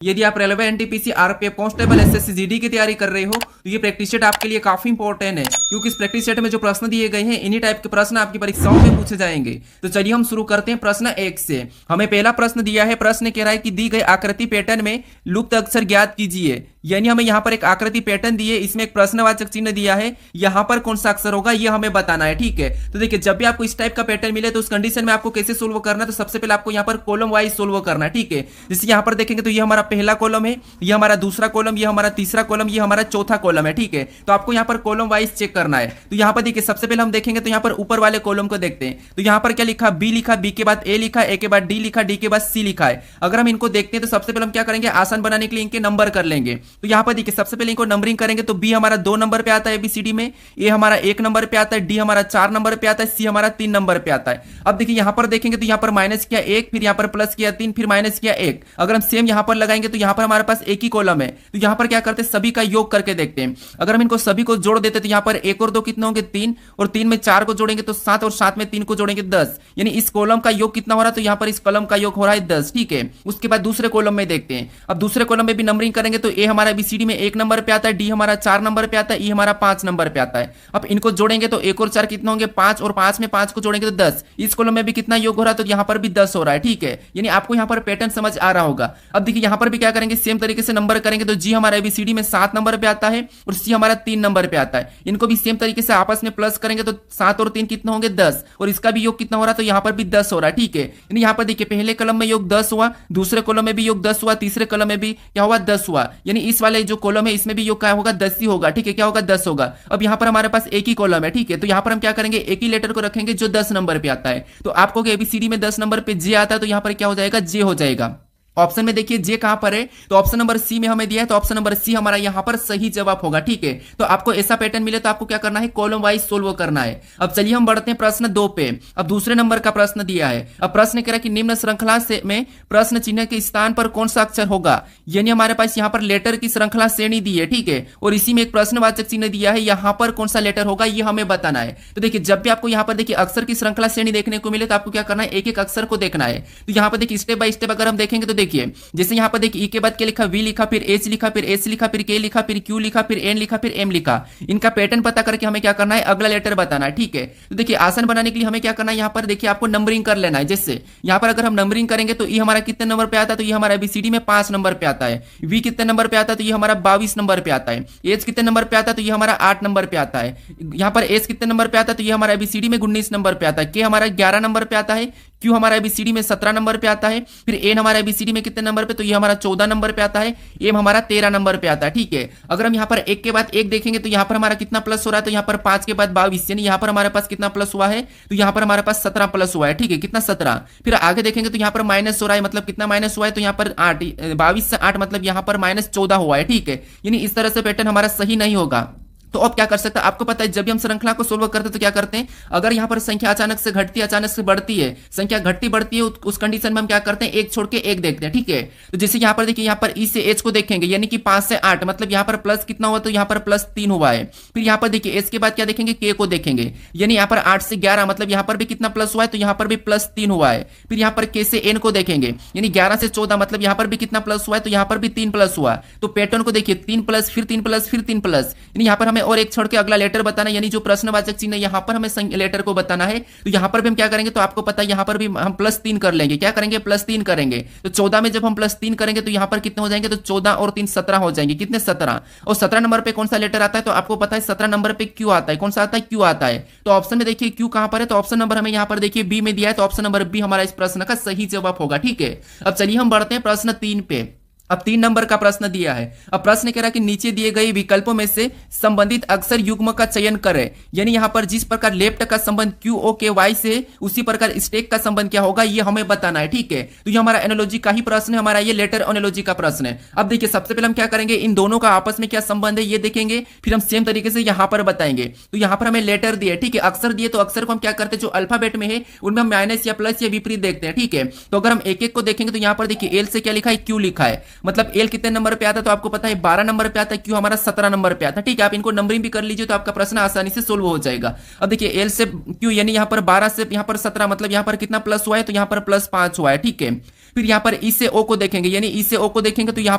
यदि आप railway NTPC RPF constable SSC GD की तैयारी कर रहे हो तो ये प्रैक्टिस सेट आपके लिए काफी इंपॉर्टेंट है, क्योंकि इस प्रैक्टिस सेट में जो प्रश्न दिए गए हैं इन्हीं टाइप के प्रश्न आपकी परीक्षाओं में पूछे जाएंगे। तो चलिए हम शुरू करते हैं प्रश्न 1 से। हमें पहला प्रश्न दिया है, प्रश्न कह रहा है कि दी गई आकृति पैटर्न में लुप्त अक्षर ज्ञात कीजिए। यानी हमें यहाँ पर एक आकृति पैटर्न दी है, इसमें एक प्रश्नवाचक चिन्ह दिया है, यहाँ पर कौन सा अक्षर होगा ये हमें बताना है। ठीक है, तो देखिए जब भी आपको इस टाइप का पैटर्न मिले तो उस कंडीशन में आपको कैसे सोल्व करना है, तो सबसे पहले आपको यहाँ पर कॉलम वाइज सोल्व करना है। ठीक है, जैसे यहाँ पर देखेंगे तो ये हमारा पहला कॉलम है, ये हमारा दूसरा कॉलम, ये हमारा तीसरा कॉलम, ये हमारा चौथा कॉलम है। ठीक है, तो आपको यहाँ पर कॉलम वाइज चेक करना है। तो यहाँ पर देखिए सबसे पहले हम देखेंगे तो यहाँ पर ऊपर वाले कॉलम को देखते हैं, तो यहाँ पर क्या लिखा, बी लिखा, बी के बाद ए लिखा, ए के बाद डी लिखा, डी के बाद सी लिखा है। अगर हम इनको देखते हैं तो सबसे पहले हम क्या करेंगे, आसान बनाने के लिए इनके नंबर कर लेंगे। तो यहाँ पर देखिए सबसे पहले इनको नंबरिंग करेंगे तो बी हमारा 2 नंबर पे आता है एबीसीडी में, ए हमारा 1 नंबर पे आता है, डी हमारा 4 नंबर पे आता है, सी हमारा 3 नंबर पे आता है। अब देखिए यहाँ पर देखेंगे तो यहाँ पर माइनस किया 1, फिर यहाँ पर प्लस किया 3, फिर माइनस किया 1। अगर हम सेम यहाँ पर लगाएंगे तो यहाँ पर हमारे पास एक ही कॉलम है, तो यहाँ पर क्या करते हैं, सभी का योग करके देखते हैं। अगर हम इनको सभी को जोड़ देते तो यहाँ पर 1 और 2 कितने होंगे, 3, और 3 में 4 को जोड़ेंगे तो 7, और 7 में 3 को जोड़ेंगे 10। यानी इस कॉलम का योग कितना हो रहा है, तो यहाँ पर इस कॉलम का योग हो रहा है 10। ठीक है, उसके बाद दूसरे कॉलम में देखते हैं। अब दूसरे कॉलम में भी नंबरिंग करेंगे तो ए हमारा एबीसीडी में 1 नंबर पे आता है, डी हमारा 4 नंबर पे आता है, ई हमारा 5 नंबर पे आता है। अब इनको जोड़ेंगे तो 1 और 4 कितने होंगे, 5, और 5 में 5 को जोड़ेंगे तो 10। इस कॉलम में भी कितना योग हो रहा है, तो यहाँ पर भी 10 हो रहा है। ठीक है, यानी आपको यहाँ पर पैटर्न समझ आ रहा होगा। अब देखिए यहाँ पर भी क्या करेंगे, सेम तरीके से नंबर करेंगे तो जी हमारा एबीसीडी में 7 नंबर पे आता है, और सी हमारा 3 नंबर पे आता है। इनको भी सेम तरीके से आपस में प्लस करेंगे तो 7 और 3 कितना होंगे, 10, और इसका भी योग कितना हो रहा है, तो यहाँ पर भी 10 हो रहा है। ठीक है, यानी यहाँ पर देखिए पहले कॉलम में योग 10 हुआ, दूसरे कॉलम में भी योग 10 हुआ, तीसरे कॉलम में भी क्या हुआ, 10 हुआ। यानी इस वाले जो कॉलम है इसमें भी योग क्या होगा, 10 ही होगा। ठीक है, क्या होगा, 10 होगा। अब यहाँ पर हमारे पास एक ही कॉलम है। ठीक है, तो यहाँ पर हम क्या करेंगे, एक ही लेटर को रखेंगे जो 10 नंबर पे आता है। तो आपको एबीसीडी में 10 नंबर पे जे आता है, तो यहाँ पर क्या हो जाएगा, जे हो जाएगा। ऑप्शन में देखिए जे कहां पर है, तो ऑप्शन नंबर सी में हमें दिया है, तो ऑप्शन नंबर सी हमारा यहां पर सही जवाब होगा। ठीक है, तो आपको ऐसा पैटर्न मिले तो आपको क्या करना है, कॉलम वाइज सोल्व करना है। अब चलिए हम बढ़ते हैं प्रश्न 2 पे। अब दूसरे नंबर का प्रश्न दिया है। अब प्रश्न कह रहा है कि निम्न श्रृंखला से में प्रश्न चिन्ह के स्थान पर कौन सा अक्षर होगा। यानी हमारे पास यहाँ पर लेटर की श्रृंखला श्रेणी दी है। ठीक है, और इसी में एक प्रश्नवाचक चिन्ह दिया है, यहाँ पर कौन सा लेटर होगा ये हमें बताना है। तो देखिए जब भी आपको यहाँ पर देखिए अक्षर की श्रृंखला श्रेणी देखने को मिले तो आपको क्या करना है, एक एक अक्षर को देखना है। तो यहाँ पर देखिए स्टेप बाय स्टेप अगर हम देखेंगे तो देखिए जैसे यहाँ पर देखिए ई के बाद क्या लिखा, वी लिखा, फिर एच लिखा, फिर एस लिखा, फिर के लिखा, फिर क्यू लिखा, फिर एन लिखा, फिर एम लिखा। इनका पैटर्न पता करके हमें क्या करना है, अगला लेटर बताना है। ठीक है, तो देखिए आसान बनाने के लिए हमें क्या करना है, यहाँ पर देखिए आपको नंबरिंग कर लेना है। जैसे यहाँ पर अगर हम नंबरिंग करेंगे तो ई हमारा कितने नंबर पे आता है, तो ये हमारा एबीसीडी में 5 नंबर पे आता है। वी कितने नंबर पे आता है, तो ये हमारा 22 नंबर पे आता है। एच कितने नंबर पे आता है, तो ये हमारा 8 नंबर पे आता है। यहाँ पर एस कितने नंबर पे आता है, तो ये हमारा एबीसीडी में 19 नंबर पे आता है। के हमारा 11 नंबर पे आता है। क्यू हमारा एबीसीडी में 17 नंबर पे आता है। फिर एन हमारा एबीसीडी में कितने नंबर पे, तो ये हमारा 14 नंबर पे आता है। एम हमारा 13 नंबर पे आता है। ठीक है, अगर हम यहाँ पर एक के बाद एक देखेंगे तो यहाँ पर हमारा कितना प्लस हो रहा है, तो यहाँ पर 5 के बाद 22, यानी यहाँ पर हमारे पास कितना प्लस हुआ है, तो यहाँ पर हमारे पास 17 प्लस हुआ है। ठीक है, कितना 17। फिर आगे देखेंगे तो यहाँ पर माइनस हो रहा है, मतलब कितना माइनस हुआ है, तो यहाँ पर 8, 22 से 8 मतलब यहाँ पर -14 हुआ है। ठीक है, यानी इस तरह से पैटर्न हमारा सही नहीं होगा। तो अब क्या कर सकते हैं, आपको पता है जब भी हम श्रृंखला को सोल्व करते हैं तो क्या करते हैं, अगर यहाँ पर संख्या अचानक से घटती है, अचानक से बढ़ती है, संख्या घटती बढ़ती है, उस कंडीशन में हम क्या करते हैं, एक छोड़ के एक देखते हैं। ठीक है, तो जैसे यहाँ पर देखिए यहाँ पर ई से एच को देखेंगे, यानी कि 5 से 8 मतलब यहाँ पर प्लस कितना हुआ, तो यहाँ पर +3 हुआ है। फिर यहाँ पर देखिए एच के बाद क्या देखेंगे, के को देखेंगे, यानी यहाँ पर 8 से 11 मतलब यहाँ पर भी कितना प्लस हुआ है, तो यहाँ पर भी +3 हुआ है। फिर यहाँ पर के से एन को देखेंगे, यानी 11 से 14 मतलब यहाँ पर भी कितना प्लस हुआ है, तो यहाँ पर भी 3 प्लस हुआ। तो पैटर्न को देखिए 3 प्लस, फिर 3 प्लस, फिर 3 प्लस, यानी यहाँ पर हमें और एक छोड़ के अगला लेटर बताना, यानी जो प्रश्नवाचक चिन्ह है यहाँ पर हमें लेटर को बताना है। तो यहाँ पर भी हम क्या करेंगे, तो आपको पता है यहाँ पर भी हम +3 कर लेंगे। क्या करेंगे, +3 करेंगे। तो 14 में जब हम +3 करेंगे तो यहाँ पर कितने हो जाएंगे, तो 14 और 3 17 हो जाएंगे। कितने, 17। और 17 नंबर पे कौन सा लेटर आता है, तो आपको पता है 17 नंबर पे क्यू आता है। कौन सा आता है, क्यू आता है। तो ऑप्शन में देखिए क्यू कहां पर है, तो ऑप्शन नंबर हमें यहाँ पर देखिए बी में दिया है, तो ऑप्शन नंबर बी हमारा इस प्रश्न का सही जवाब होगा। ठीक है, अब चलिए हम बढ़ते हैं प्रश्न 3 पे। अब 3 नंबर का प्रश्न दिया है। अब प्रश्न कह रहा है कि नीचे दिए गए विकल्पों में से संबंधित अक्षर युग्म का चयन करें। यानी यहाँ पर जिस प्रकार लेफ्ट का संबंध क्यू ओ के वाई से, उसी प्रकार स्टेक का संबंध क्या होगा ये हमें बताना है। ठीक है, तो ये हमारा एनोलॉजी का ही प्रश्न है, हमारा ये लेटर एनोलॉजी का प्रश्न है। अब देखिए सबसे पहले हम क्या करेंगे, इन दोनों का आपस में क्या संबंध है ये देखेंगे, फिर हम सेम तरीके से यहाँ पर बताएंगे। तो यहाँ पर हमें लेटर दिए, ठीक है, अक्षर दिए, तो अक्षर को हम क्या करते हैं, जो अल्फाबेट में है उनमें हम माइनस या प्लस या विपरीत देखते हैं। ठीक है, तो अगर हम एक एक को देखेंगे तो यहाँ पर देखिए एल से क्या लिखा है, क्यू लिखा है। मतलब एल कितने नंबर पे आता है, तो आपको पता है 12 नंबर पे आता है, क्यू हमारा 17 नंबर पे आता है। ठीक है, आप इनको नंबरिंग भी कर लीजिए तो आपका प्रश्न आसानी से सोल्व हो जाएगा। अब देखिए एल से क्यू यानी यहाँ पर 12 से यहाँ पर 17, मतलब यहाँ पर कितना प्लस हुआ है, तो यहाँ पर +5 हुआ है। ठीक है, फिर यहाँ पर ई से ओ को देखेंगे, यानी ई से ओ को देखेंगे तो यहाँ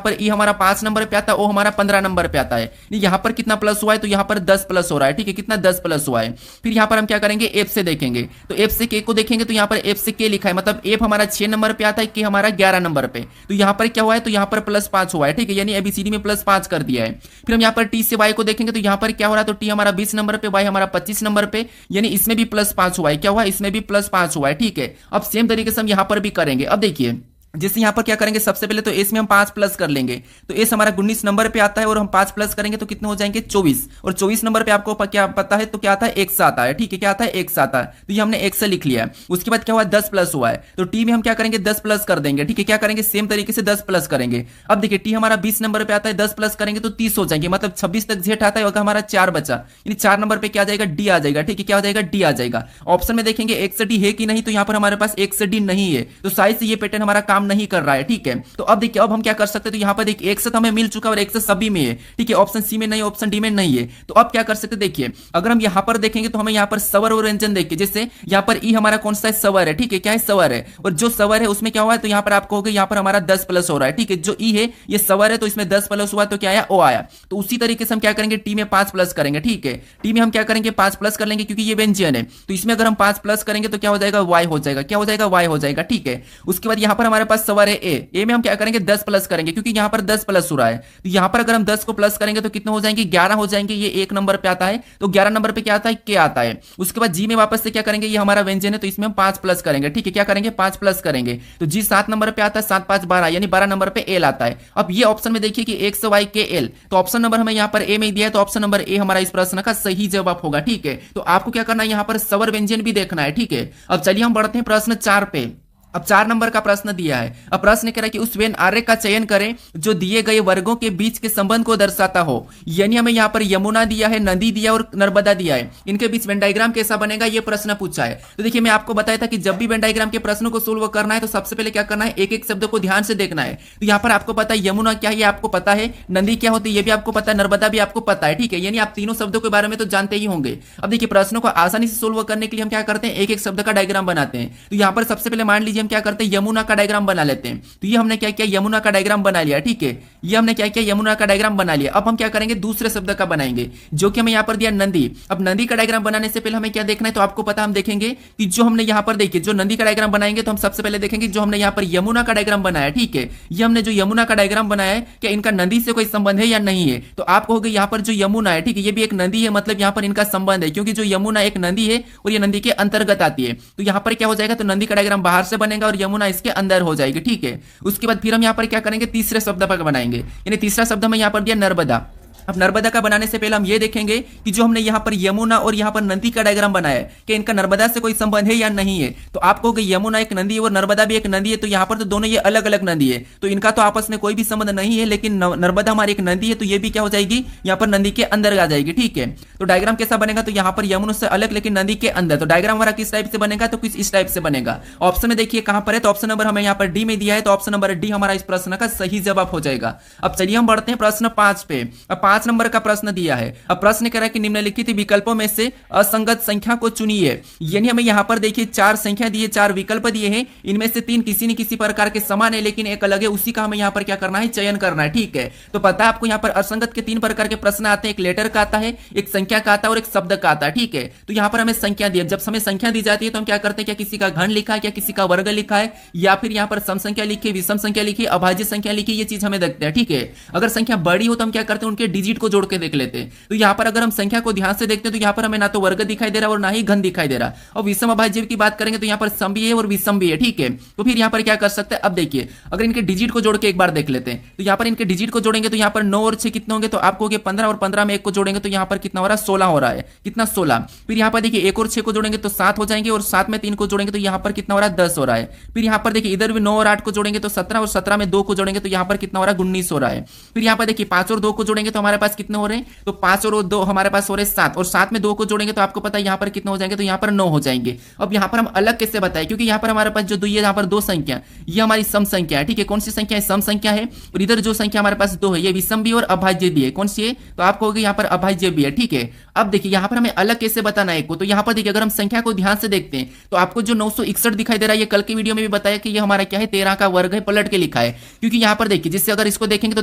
पर ई हमारा 5 नंबर पे आता है, ओ हमारा 15 नंबर पे आता है। यहाँ पर कितना प्लस हुआ है, तो यहाँ पर 10 प्लस हो रहा है। ठीक है, कितना 10 प्लस हुआ है। फिर यहाँ पर हम क्या करेंगे, एफ से देखेंगे, तो एफ से के को देखेंगे तो यहाँ पर एफ से के लिखा है, मतलब एफ हमारा 6 नंबर पे आता है, के हमारा 11 नंबर पे। तो यहाँ पर क्या हुआ है, तो यहाँ पर +5 हुआ है। ठीक है, यानी एबीसीडी में +5 कर दिया है। फिर हम यहाँ पर टी से वाई को देखेंगे तो यहाँ पर क्या हो रहा है, तो टी हमारा 20 नंबर पे, वाई हमारा 25 नंबर पे, यानी इसमें भी +5 हुआ है। क्या हुआ, इसमें भी +5 हुआ है। ठीक है, अब सेम तरीके से हम यहाँ पर भी करेंगे। अब देखिए जैसे यहाँ पर क्या करेंगे, सबसे पहले तो एस में हम 5 प्लस कर लेंगे, तो एस हमारा 19 नंबर पे आता है और हम 5 प्लस करेंगे तो कितने हो जाएंगे 24, और 24 नंबर पे आपको क्या पता है, तो क्या आता है एक्स आता है। ठीक है, क्या आता है एक्स आता है, तो ये हमने एक्स से लिख लिया है। उसके बाद क्या हुआ 10 प्लस हुआ है, तो टी में हम क्या करेंगे 10 प्लस कर देंगे। ठीक है, क्या करेंगे सेम तरीके से 10 प्लस करेंगे। अब देखिए टी हमारा 20 नंबर पे आता है, 10 प्लस करेंगे तो 30 हो जाएंगे, मतलब 26 तक जेट आता है और हमारा 4 बचा, यानी 4 नंबर पे क्या आ जाएगा डी आ जाएगा। ठीक है, क्या हो जाएगा डी आ जाएगा। ऑप्शन में देखेंगे एक्स से डी है कि नहीं, तो यहाँ पर हमारे पास एक्स से डी नहीं है, तो साइज से ये पैटर्न हमारा काम नहीं कर रहा है। ठीक है, तो अब देखिए अब हम क्या कर सकते हैं, तो यहाँ पर देखिए एक से तो हमें मिल चुका है और एक से सभी में है। ठीक है, ऑप्शन सी में नहीं, ऑप्शन डी में नहीं है, तो अब क्या कर सकते हैं, देखिए अगर हम यहाँ पर देखेंगे तो हमें यहाँ पर सवर और व्यंजन देखिए, जैसे यहाँ पर ई हमारा कौन सा है, सवर है। ठीक है, क्या है सवर है, और जो सवर है उसमें क्या हुआ है, तो यहाँ पर आप कहोगे यहाँ पर हमारा 10 प्लस हो रहा है। ठीक है, जो ई है ये सवर है तो इसमें 10 प्लस हुआ तो क्या आया, ओ आया। तो उसी तरीके से हम क्या करेंगे, टी में 5 प्लस करेंगे। ठीक है, टी में हम क्या करेंगे 5 प्लस कर लेंगे, क्योंकि ये व्यंजन है, तो इसमें अगर हम 5 प्लस करेंगे तो क्या हो जाएगा, वाई हो जाएगा। क्या हो जाएगा, वाई हो जाएगा। ठीक है, उसके बाद यहाँ पर हमारे पास सवर है ए में हम क्या करेंगे 10 प्लस करेंगे, क्योंकि यहाँ पर 10 प्लस हो रहा है, तो यहाँ पर अगर हम 10 को प्लस करेंगे तो कितने हो जाएंगे 11 हो जाएंगे। ये 1 नंबर पे आता है, तो 11 नंबर पे क्या आता है, के आता है। उसके बाद जी में वापस से क्या करेंगे, ये हमारा व्यंजन है तो इसमें हम 5 प्लस करेंगे। ठीक है, क्या करेंगे 5 प्लस करेंगे, तो जी 7 नंबर पे आता है, 7 5 12, यानी 12 नंबर पे एल आता है। अब ये ऑप्शन में देखिए कि एक्स वाई के एल, तो ऑप्शन नंबर हमें यहाँ पर ए में दिया है, तो ऑप्शन नंबर ए हमारा इस प्रश्न का सही जवाब होगा। ठीक है, तो आपको क्या करना है, यहाँ पर सवर व्यंजन भी देखना है। ठीक है, अब चलिए हम बढ़ते हैं प्रश्न 4 पे। अब 4 नंबर का प्रश्न दिया है। अब प्रश्न कह रहा है कि उस वेन आर्य का चयन करें जो दिए गए वर्गों के बीच के संबंध को दर्शाता हो, यानी हमें यहाँ पर यमुना दिया है, नदी दिया और नर्मदा दिया है, इनके बीच वेन डायग्राम कैसा बनेगा ये प्रश्न पूछा है। तो देखिए मैं आपको बताया था कि जब भी वेन डायग्राम के प्रश्नों को सोल्व करना है तो सबसे पहले क्या करना है, एक एक शब्द को ध्यान से देखना है। तो यहाँ पर आपको पता है यमुना क्या है, ये आपको पता है, नदी क्या होती है ये भी आपको पता है, नर्मदा भी आपको पता है। ठीक है, यानी आप तीनों शब्दों के बारे में तो जानते ही होंगे। अब देखिए प्रश्नों को आसानी से सोल्व करने के लिए हम क्या करते हैं, एक एक शब्द का डायग्राम बनाते हैं। तो यहाँ पर सबसे पहले मान लीजिए हम क्या करते हैं, यमुना का डायग्राम बना लेते हैं। तो ये हमने क्या किया, यमुना का डायग्राम बना लिया। ठीक है, ये हमने क्या किया, यमुना का डायग्राम बना लिया। अब हम क्या करेंगे, दूसरे शब्द का बनाएंगे, जो कि हमें यहाँ पर दिया नदी। अब नदी का डायग्राम बनाने से पहले हमें क्या देखना है, तो आपको पता हम देखेंगे कि जो हमने यहाँ पर देखिए जो नदी का डायग्राम बनाएंगे तो हम सबसे पहले देखेंगे जो हमने यहाँ पर यमुना का डायग्राम बनाया। ठीक है, ये हमने जो यमुना का डायग्राम बनाया है क्या इनका नदी से कोई संबंध है या नहीं है, तो आप कहोगे यहाँ पर जो यमुना है, ठीक है, ये भी एक नदी है, मतलब यहाँ पर इनका संबंध है, क्योंकि जो यमुना एक नदी है और ये नदी के अंतर्गत आती है। तो यहाँ पर क्या हो जाएगा, तो नदी का डायग्राम बाहर से बनेगा और यमुना इसके अंदर हो जाएगी। ठीक है, उसके बाद फिर हम यहाँ पर क्या करेंगे, तीसरे शब्द पर बनाएंगे, यानी तीसरा शब्द हमें यहाँ पर दिया नर्मदा। अब नर्मदा का बनाने से पहले हम ये देखेंगे कि जो हमने यहाँ पर यमुना और यहाँ पर नदी का डायग्राम बनाया है कि इनका नर्मदा से कोई संबंध है या नहीं है। तो आप कहोगे यमुना एक नदी है और नर्मदा भी एक नदी है, तो यहाँ पर तो दोनों ये अलग अलग नदी है, तो इनका तो आपस में कोई भी संबंध नहीं है, लेकिन नर्मदा हमारी एक नदी है तो ये भी क्या हो जाएगी, यहाँ पर नदी के अंदर आ जाएगी। ठीक है, तो डायग्राम कैसा बनेगा, तो यहाँ पर यमुना से अलग लेकिन नदी के अंदर। तो डायग्राम हमारा किस टाइप से बनेगा, तो कुछ इस टाइप से बनेगा। ऑप्शन में देखिए कहां पर है, तो ऑप्शन नंबर हमें यहाँ पर डी में दिया है, तो ऑप्शन नंबर डी हमारा इस प्रश्न का सही जवाब हो जाएगा। अब चलिए हम बढ़ते हैं प्रश्न 5 पे। अब 5 नंबर का प्रश्न दिया है। अब प्रश्न कह रहा है कि निम्नलिखित विकल्पों में से असंगत संख्या को चुनिए, यानी हमें यहां पर देखिए 4 संख्या दिए, 4 विकल्प दिए हैं, इनमें से 3 किसी न किसी प्रकार के समान है लेकिन एक अलग है, उसी का हमें यहां पर क्या करना है, चयन करना है। ठीक है, तो पता है आपको यहां पर असंगत के 3 प्रकार के प्रश्न आते हैं, एक लेटर का आता है, एक संख्या का आता है और एक शब्द का आता है। ठीक है, तो यहां पर हमें संख्या दी, जब हमें संख्या दी जाती है तो हम क्या करते हैं, क्या किसी का घन लिखा है, क्या किसी का वर्ग लिखा है, या फिर यहां पर सम संख्या लिखी, विषम संख्या लिखी, अभाज्य संख्या लिखी, ये चीज हमें देखते हैं। ठीक है, अगर संख्या बड़ी हो तो हम क्या करते हैं, उनके डिजिट को जोड़ के देख लेते हैं। तो यहाँ पर अगर हम संख्या को ध्यान से देखते हैं तो यहाँ पर हमें ना तो वर्ग दिखाई दे रहा और ना ही घन दिखाई दे रहा। और विषम अभाज्य की बात करेंगे तो यहाँ पर सम भी है और विषम भी है। ठीक है, तो फिर यहाँ पर क्या कर सकते हैं, अब देखिए अगर इनके डिजिट को जोड़ के एक बार देख लेते हैं, तो यहाँ पर इनके डिजिट को जोड़ेंगे तो यहाँ पर 9 और 6 कितने होंगे, तो आपको 15 और 15 में 1 को जोड़ेंगे तो यहाँ पर कितना हो रहा है, 16 हो रहा है। कितना, 16। फिर यहाँ पर देखिए 1 और 6 को जोड़ेंगे तो 7 हो जाएंगे और 7 में 3 को जोड़ेंगे तो यहाँ पर कितना हो रहा है, 10 हो रहा है। फिर यहाँ पर देखिए इधर भी 9 और 8 को जोड़ेंगे तो 17 और 17 में 2 को जोड़ेंगे तो यहाँ पर कितना हो रहा है, 19 हो रहा है। फिर यहाँ पर देखिए 5 और 2 को जोड़ेंगे तो हमारा हमारे पास कितने हो रहे हैं, तो 5 और 2 हमारे पास हो रहे हैं 7, और 7 में 2 को जोड़ेंगे तो आपको पता है यहाँ पर कितने हो जाएंगे, तो यहाँ पर 9 हो जाएंगे। अब यहाँ पर हम अलग कैसे बताएं, क्योंकि यहाँ पर हमारे पास जो ये यहाँ पर 2 संख्या, ये हमारी सम संख्या है, ठीक है। कौन सी संख्या है, सम संख्या है। और इधर जो संख्या हमारे पास 2 है, ये विषम भी और अभाज्य भी है। कौन सी है, तो आप कहोगे यहाँ पर अभाज्य भी है, ठीक है। अब देखिए यहाँ पर हमें अलग कैसे बताना है एक को, तो यहाँ पर देखिए अगर हम संख्या को ध्यान से देखते हैं तो आपको जो 961 दिखाई दे रहा है, ये कल की वीडियो में भी बताया कि ये हमारा क्या है, 13 का वर्ग है, पलट के लिखा है। क्योंकि यहाँ पर देखिए जिससे अगर इसको देखेंगे तो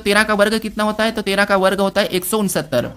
13 का वर्ग कितना होता है, तो 13 का वर्ग होता है 169।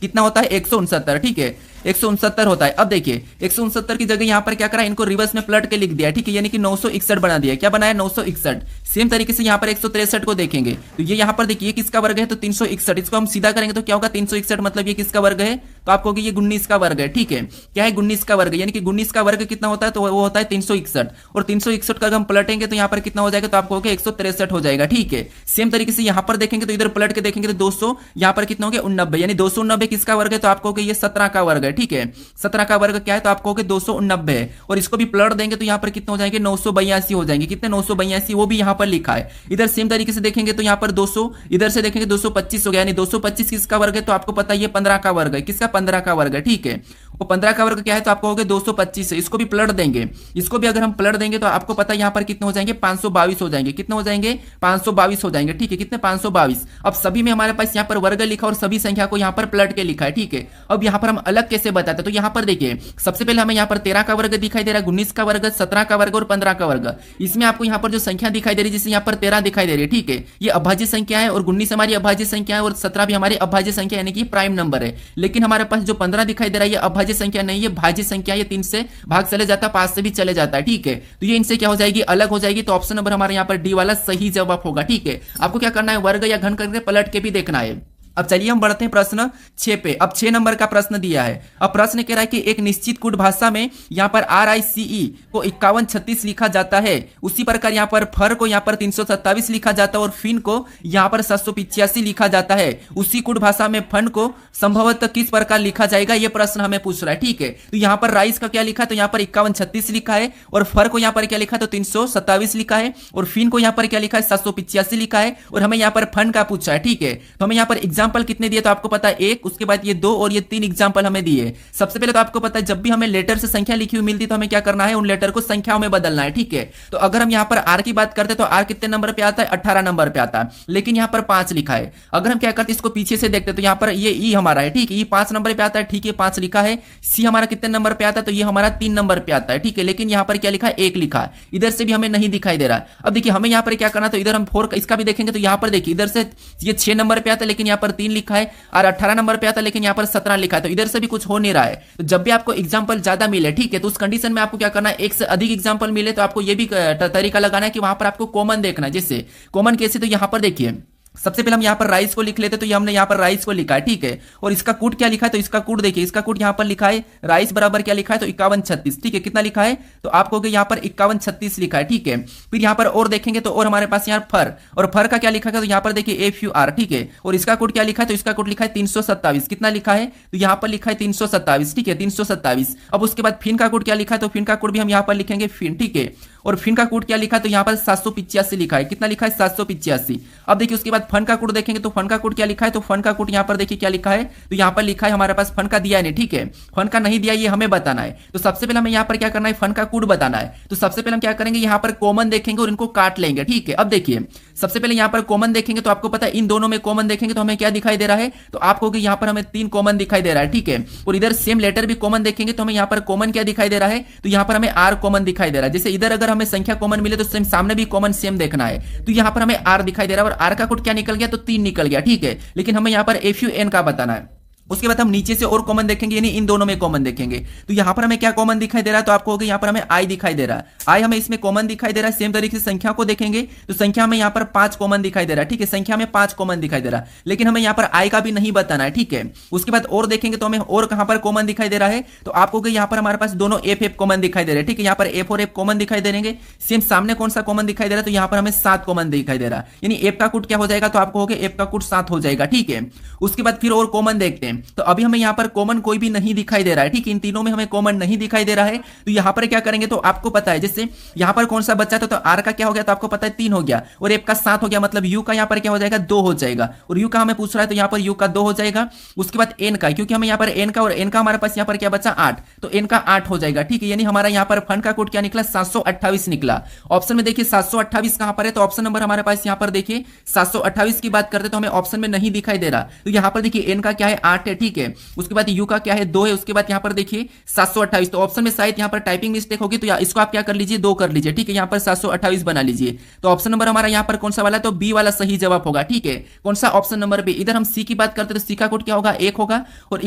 कितना होता है, 169, ठीक है, 169 होता है। अब देखिए 169 की जगह यहाँ पर क्या करा, इनको रिवर्स में पलट के लिख दिया, ठीक है, यानी कि 961 बना दिया। क्या बनाया, 961। सेम तरीके से यहाँ पर 163 को देखेंगे तो ये यहाँ पर देखिए किसका वर्ग है, तो 361। इसको हम सीधा करेंगे तो क्या होगा, 361 मतलब ये किसका वर्ग है, तो आप कहोगे ये 19 का वर्ग है, ठीक है। क्या है, 19 का वर्ग, यानी कि 19 का वर्ग कितना होता है, तो वो होता है 361। और 361 का अगर हम पलटेंगे तो यहाँ पर कितना हो जाएगा, तो आप कहोगे 163 हो जाएगा, ठीक है। सेम तरीके से यहाँ पर देखेंगे तो इधर पलट के देखेंगे तो 200 यहाँ पर कितना हो गया, 89, यानी 289 किसका वर्ग है, तो आप कहोगे ये 17 का वर्ग है, ठीक है। 17 का वर्ग क्या है, तो आप कहोगे 289 है। और इसको भी पलट देंगे तो यहाँ पर कितने हो जाएंगे, 982 हो जाएंगे। कितने, 982, वो भी यहाँ पर लिखा है। इधर सेम तरीके से देखेंगे तो यहाँ पर 200, इधर से देखेंगे 225 हो गया, यानी 225 किसका वर्ग है, तो आपको पता है ये 15 का वर्ग है। किसका, 15 का वर्ग है, ठीक है। वो 15 का वर्ग क्या है, तो आप कहोगे 225 है। इसको भी पलट देंगे, इसको भी अगर हम पलट देंगे तो आपको पता है यहाँ पर कितने हो जाएंगे, 522 हो जाएंगे। कितने हो जाएंगे, 522 हो जाएंगे, ठीक है। कितने, 522। अब सभी में हमारे पास यहाँ पर वर्ग लिखा और सभी संख्या को यहाँ पर पलट के लिखा है, ठीक है। अब यहाँ पर हम अलग कैसे बताते, तो यहाँ पर देखिए सबसे पहले हमें यहाँ पर 13 का वर्ग दिखाई दे रहा है, 19 का वर्ग, 17 का वर्ग और 15 का वर्ग। इसमें आपको यहाँ पर जो संख्या दिखाई दे रही है, जैसे यहाँ पर 13 दिखाई दे रही है, ठीक है, ये अभाज्य संख्या है, और 19 हमारी अभाज्य संख्या है, और 17 भी हमारी अभाज्य संख्या यानी कि प्राइम नंबर है। लेकिन हमारे पास जो 15 दिखाई दे रहा है, ये अभाज्य संख्या नहीं है, भाज्य संख्या। ये 3 से भाग चले जाता है, 5 से भी चले जाता है, ठीक है। तो ये इनसे क्या हो जाएगी, अलग हो जाएगी। तो ऑप्शन नंबर हमारे यहाँ पर डी वाला सही जवाब होगा, ठीक है। आपको क्या करना है, वर्ग या घन करके पलट के भी देखना है। अब चलिए हम बढ़ते हैं प्रश्न 6 पे। अब 6 नंबर का प्रश्न दिया है। अब प्रश्न कह रहा है कि एक निश्चित कूट भाषा में यहाँ पर RICE को 5136 लिखा जाता है, उसी प्रकार यहाँ पर फर को यहाँ पर 327 लिखा जाता है, और फिन को यहाँ पर 785 लिखा जाता है। उसी कूट भाषा में फन को संभवतः किस प्रकार लिखा जाएगा, ये प्रश्न हमें पूछ रहा है, ठीक है। तो यहाँ पर राइस का क्या लिखा है, तो यहाँ पर 5136 लिखा है, और फर को यहाँ पर क्या लिखा है, तो 327 लिखा है, और फिन को यहाँ पर क्या लिखा है, 785 लिखा है, और हमें यहाँ पर फन का पूछा है, ठीक है। तो हमें यहाँ पर एग्जाम्पल कितने दिए, तो आपको पता है 1, उसके बाद ये 2 और ये 3 एग्जाम्पल हमें दिए। सबसे पहले तो आपको पता है जब भी हमें लेटर से संख्या लिखी हुई मिलती तो हमें क्या करना है, उन लेटर को संख्याओं में बदलना है, ठीक है। तो अगर हम यहाँ पर आर की बात करते हैं तो आर कितने नंबर पे आता है, 18 नंबर पे आता है, लेकिन यहाँ पर 5 लिखा है। अगर हम क्या करते हैं, इसको पीछे से देखते हैं तो यहाँ पर ये ई हमारा है, ठीक है, ये 5 नंबर पे आता है, ठीक है, 5 लिखा है। सी हमारा कितने नंबर पे आता है, तो ये हमारा 3 नंबर पे आता है, ठीक है, लेकिन यहाँ पर क्या लिखा है, 1 लिखा है। इधर से भी हमें नहीं दिखाई दे रहा है। अब देखिए हमें यहाँ पर क्या करना, तो इधर हम 4 इसका भी देखेंगे तो यहाँ पर देखिए इधर से ये 6 नंबर पे आता है, लेकिन यहाँ पर 3 लिखा है, और 18 नंबर पे आता है, लेकिन यहाँ पर 17 लिखा है। तो इधर से भी कुछ हो नहीं रहा है। तो जब भी आपको एग्जांपल ज्यादा मिले, ठीक है, तो उस कंडीशन में आपको क्या करना है, एक से अधिक एग्जांपल मिले तो आपको ये भी तरीका लगाना है कि वहां पर आपको कॉमन देखना है। जैसे कॉमन कैसे, तो यहाँ पर देखिए सबसे पहले हम यहाँ पर राइस को लिख लेते, तो ये हमने यहाँ पर राइस को लिखा है, ठीक है। और इसका कूट क्या लिखा है, तो इसका कूट देखिए, इसका कूट यहाँ पर लिखा है राइस बराबर क्या लिखा है, तो 5136, ठीक है। कितना लिखा है, तो आप कहोगे यहाँ पर 5136 लिखा है, ठीक है। फिर यहाँ पर और देखेंगे तो और हमारे पास यहाँ फर, और फर का क्या लिखा है, तो यहाँ पर देखिए FUR, ठीक है। और इसका कूट क्या लिखा है, तो इसका कूट लिखा है 327। कितना लिखा है, तो यहाँ पर लिखा है 327, ठीक है, 327। अब उसके बाद फिन का कूट क्या लिखा है, तो फिन का कूट भी हम यहाँ पर लिखेंगे फिन, ठीक है। और फिन का कूट क्या लिखा है, तो यहाँ पर 785 लिखा है। कितना लिखा है, 785। अब देखिए उसके बाद फन का कूट देखेंगे तो फन का कूट क्या लिखा है, तो फन का कूट यहाँ पर देखिए क्या लिखा है, तो यहाँ पर लिखा है हमारे पास फन का दिया नहीं, ठीक है, फन का नहीं दिया, ये हमें बताना है। तो सबसे पहले हमें यहाँ पर क्या करना है, फन का कूट बताना है। तो सबसे पहले हम क्या करेंगे, यहाँ पर कॉमन देखेंगे और इनको काट लेंगे, ठीक है। अब देखिए सबसे पहले यहाँ पर कॉमन देखेंगे तो आपको पता है इन दोनों में कॉमन देखेंगे तो हमें क्या दिखाई दे रहा है, तो आप कहोगे यहाँ पर हमें 3 कॉमन दिखाई दे रहा है, ठीक है। और इधर सेम लेटर भी कॉमन देखेंगे तो हमें यहाँ पर कॉमन क्या दिखाई दे रहा है, तो यहाँ पर हमें आर कॉमन दिखाई दे रहा है। जैसे इधर अगर हमें संख्या कॉमन मिले तो सेम सामने भी कॉमन सेम देखना है। तो यहाँ पर हमें आर दिखाई दे रहा है, और आर का कूट क्या निकल गया, तो 3 निकल गया, ठीक है। लेकिन हमें यहाँ पर FUN का बताना है। उसके बाद हम नीचे से और कॉमन देखेंगे, यानी इन दोनों में कॉमन देखेंगे। तो यहाँ पर हमें क्या कॉमन दिखाई दे रहा है, तो आपको यहाँ पर हमें आई दिखाई दे रहा है, आई हमें इसमें कॉमन दिखाई दे रहा है। सेम तरीके से संख्या को देखेंगे तो संख्या में यहाँ पर 5 कॉमन दिखाई दे रहा है, ठीक है, संख्या में 5 कॉमन दिखाई दे रहा है, लेकिन हमें यहाँ पर आई का भी नहीं बताना है, ठीक है। उसके बाद और देखेंगे तो हमें और कहाँ पर कॉमन दिखाई दे रहा है, तो आपको यहाँ पर हमारे पास दोनों FF कॉमन दिखाई दे रहे हैं, ठीक है। यहाँ पर F और F कॉमन दिखाई दे रहेंगे। सेम सामने कौन सा कॉमन दिखाई दे रहा है, तो यहाँ पर हमें 7 कॉमन दिखाई दे रहा है, यानी F का कूट क्या हो जाएगा, तो आपको F का कूट 7 हो जाएगा, ठीक है। उसके बाद फिर और कॉमन देखते हैं। तो अभी हमें यहाँ पर कॉमन कोई भी नहीं दिखाई दे रहा है, ठीक है, इन तीनों में हमें कॉमन नहीं दिखाई दे रहा है। तो यहाँ पर क्या करेंगे, तो आपको पता है जैसे यहाँ पर कौन सा बच्चा था, तो आर का क्या हो गया, तो आपको पता है 3 हो गया, और एफ का 7 हो गया, मतलब यू का यहाँ पर क्या हो जाएगा 2 हो जाएगा, और यू का हमें पूछ रहा है तो यहाँ पर यू का 2 हो जाएगा। उसके बाद एन का, क्योंकि हमें यहाँ पर एन का और एन का हमारे पास यहाँ पर क्या बचा 8, तो एन का 8 हो जाएगा, ठीक है, यानी हमारा यहाँ पर फंड का कोड क्या निकला 728 निकला। ऑप्शन में देखिए 728 कहां पर है, तो ऑप्शन नंबर हमारे पास यहाँ पर देखिए 728 की बात करते तो हमें ऑप्शन में नहीं दिखाई दे रहा। तो यहाँ पर देखिए एन का क्या है 8 है, ठीक है, उसके बाद यू का क्या है 2 है, उसके बाद यहाँ पर देखिए 728, तो ऑप्शन में शायद यहाँ पर टाइपिंग मिस्टेक होगी, तो इसको आप क्या कर लीजिए 2 कर लीजिए, ठीक है, यहाँ पर 728 बना लीजिए। तो ऑप्शन नंबर हमारा यहाँ पर कौन सा वाला, तो बी वाला सही जवाब होगा, ठीक है, कौन सा ऑप्शन नंबर बी। इधर हम सी की बात करते तो सी का कोड क्या होगा 1 होगा, और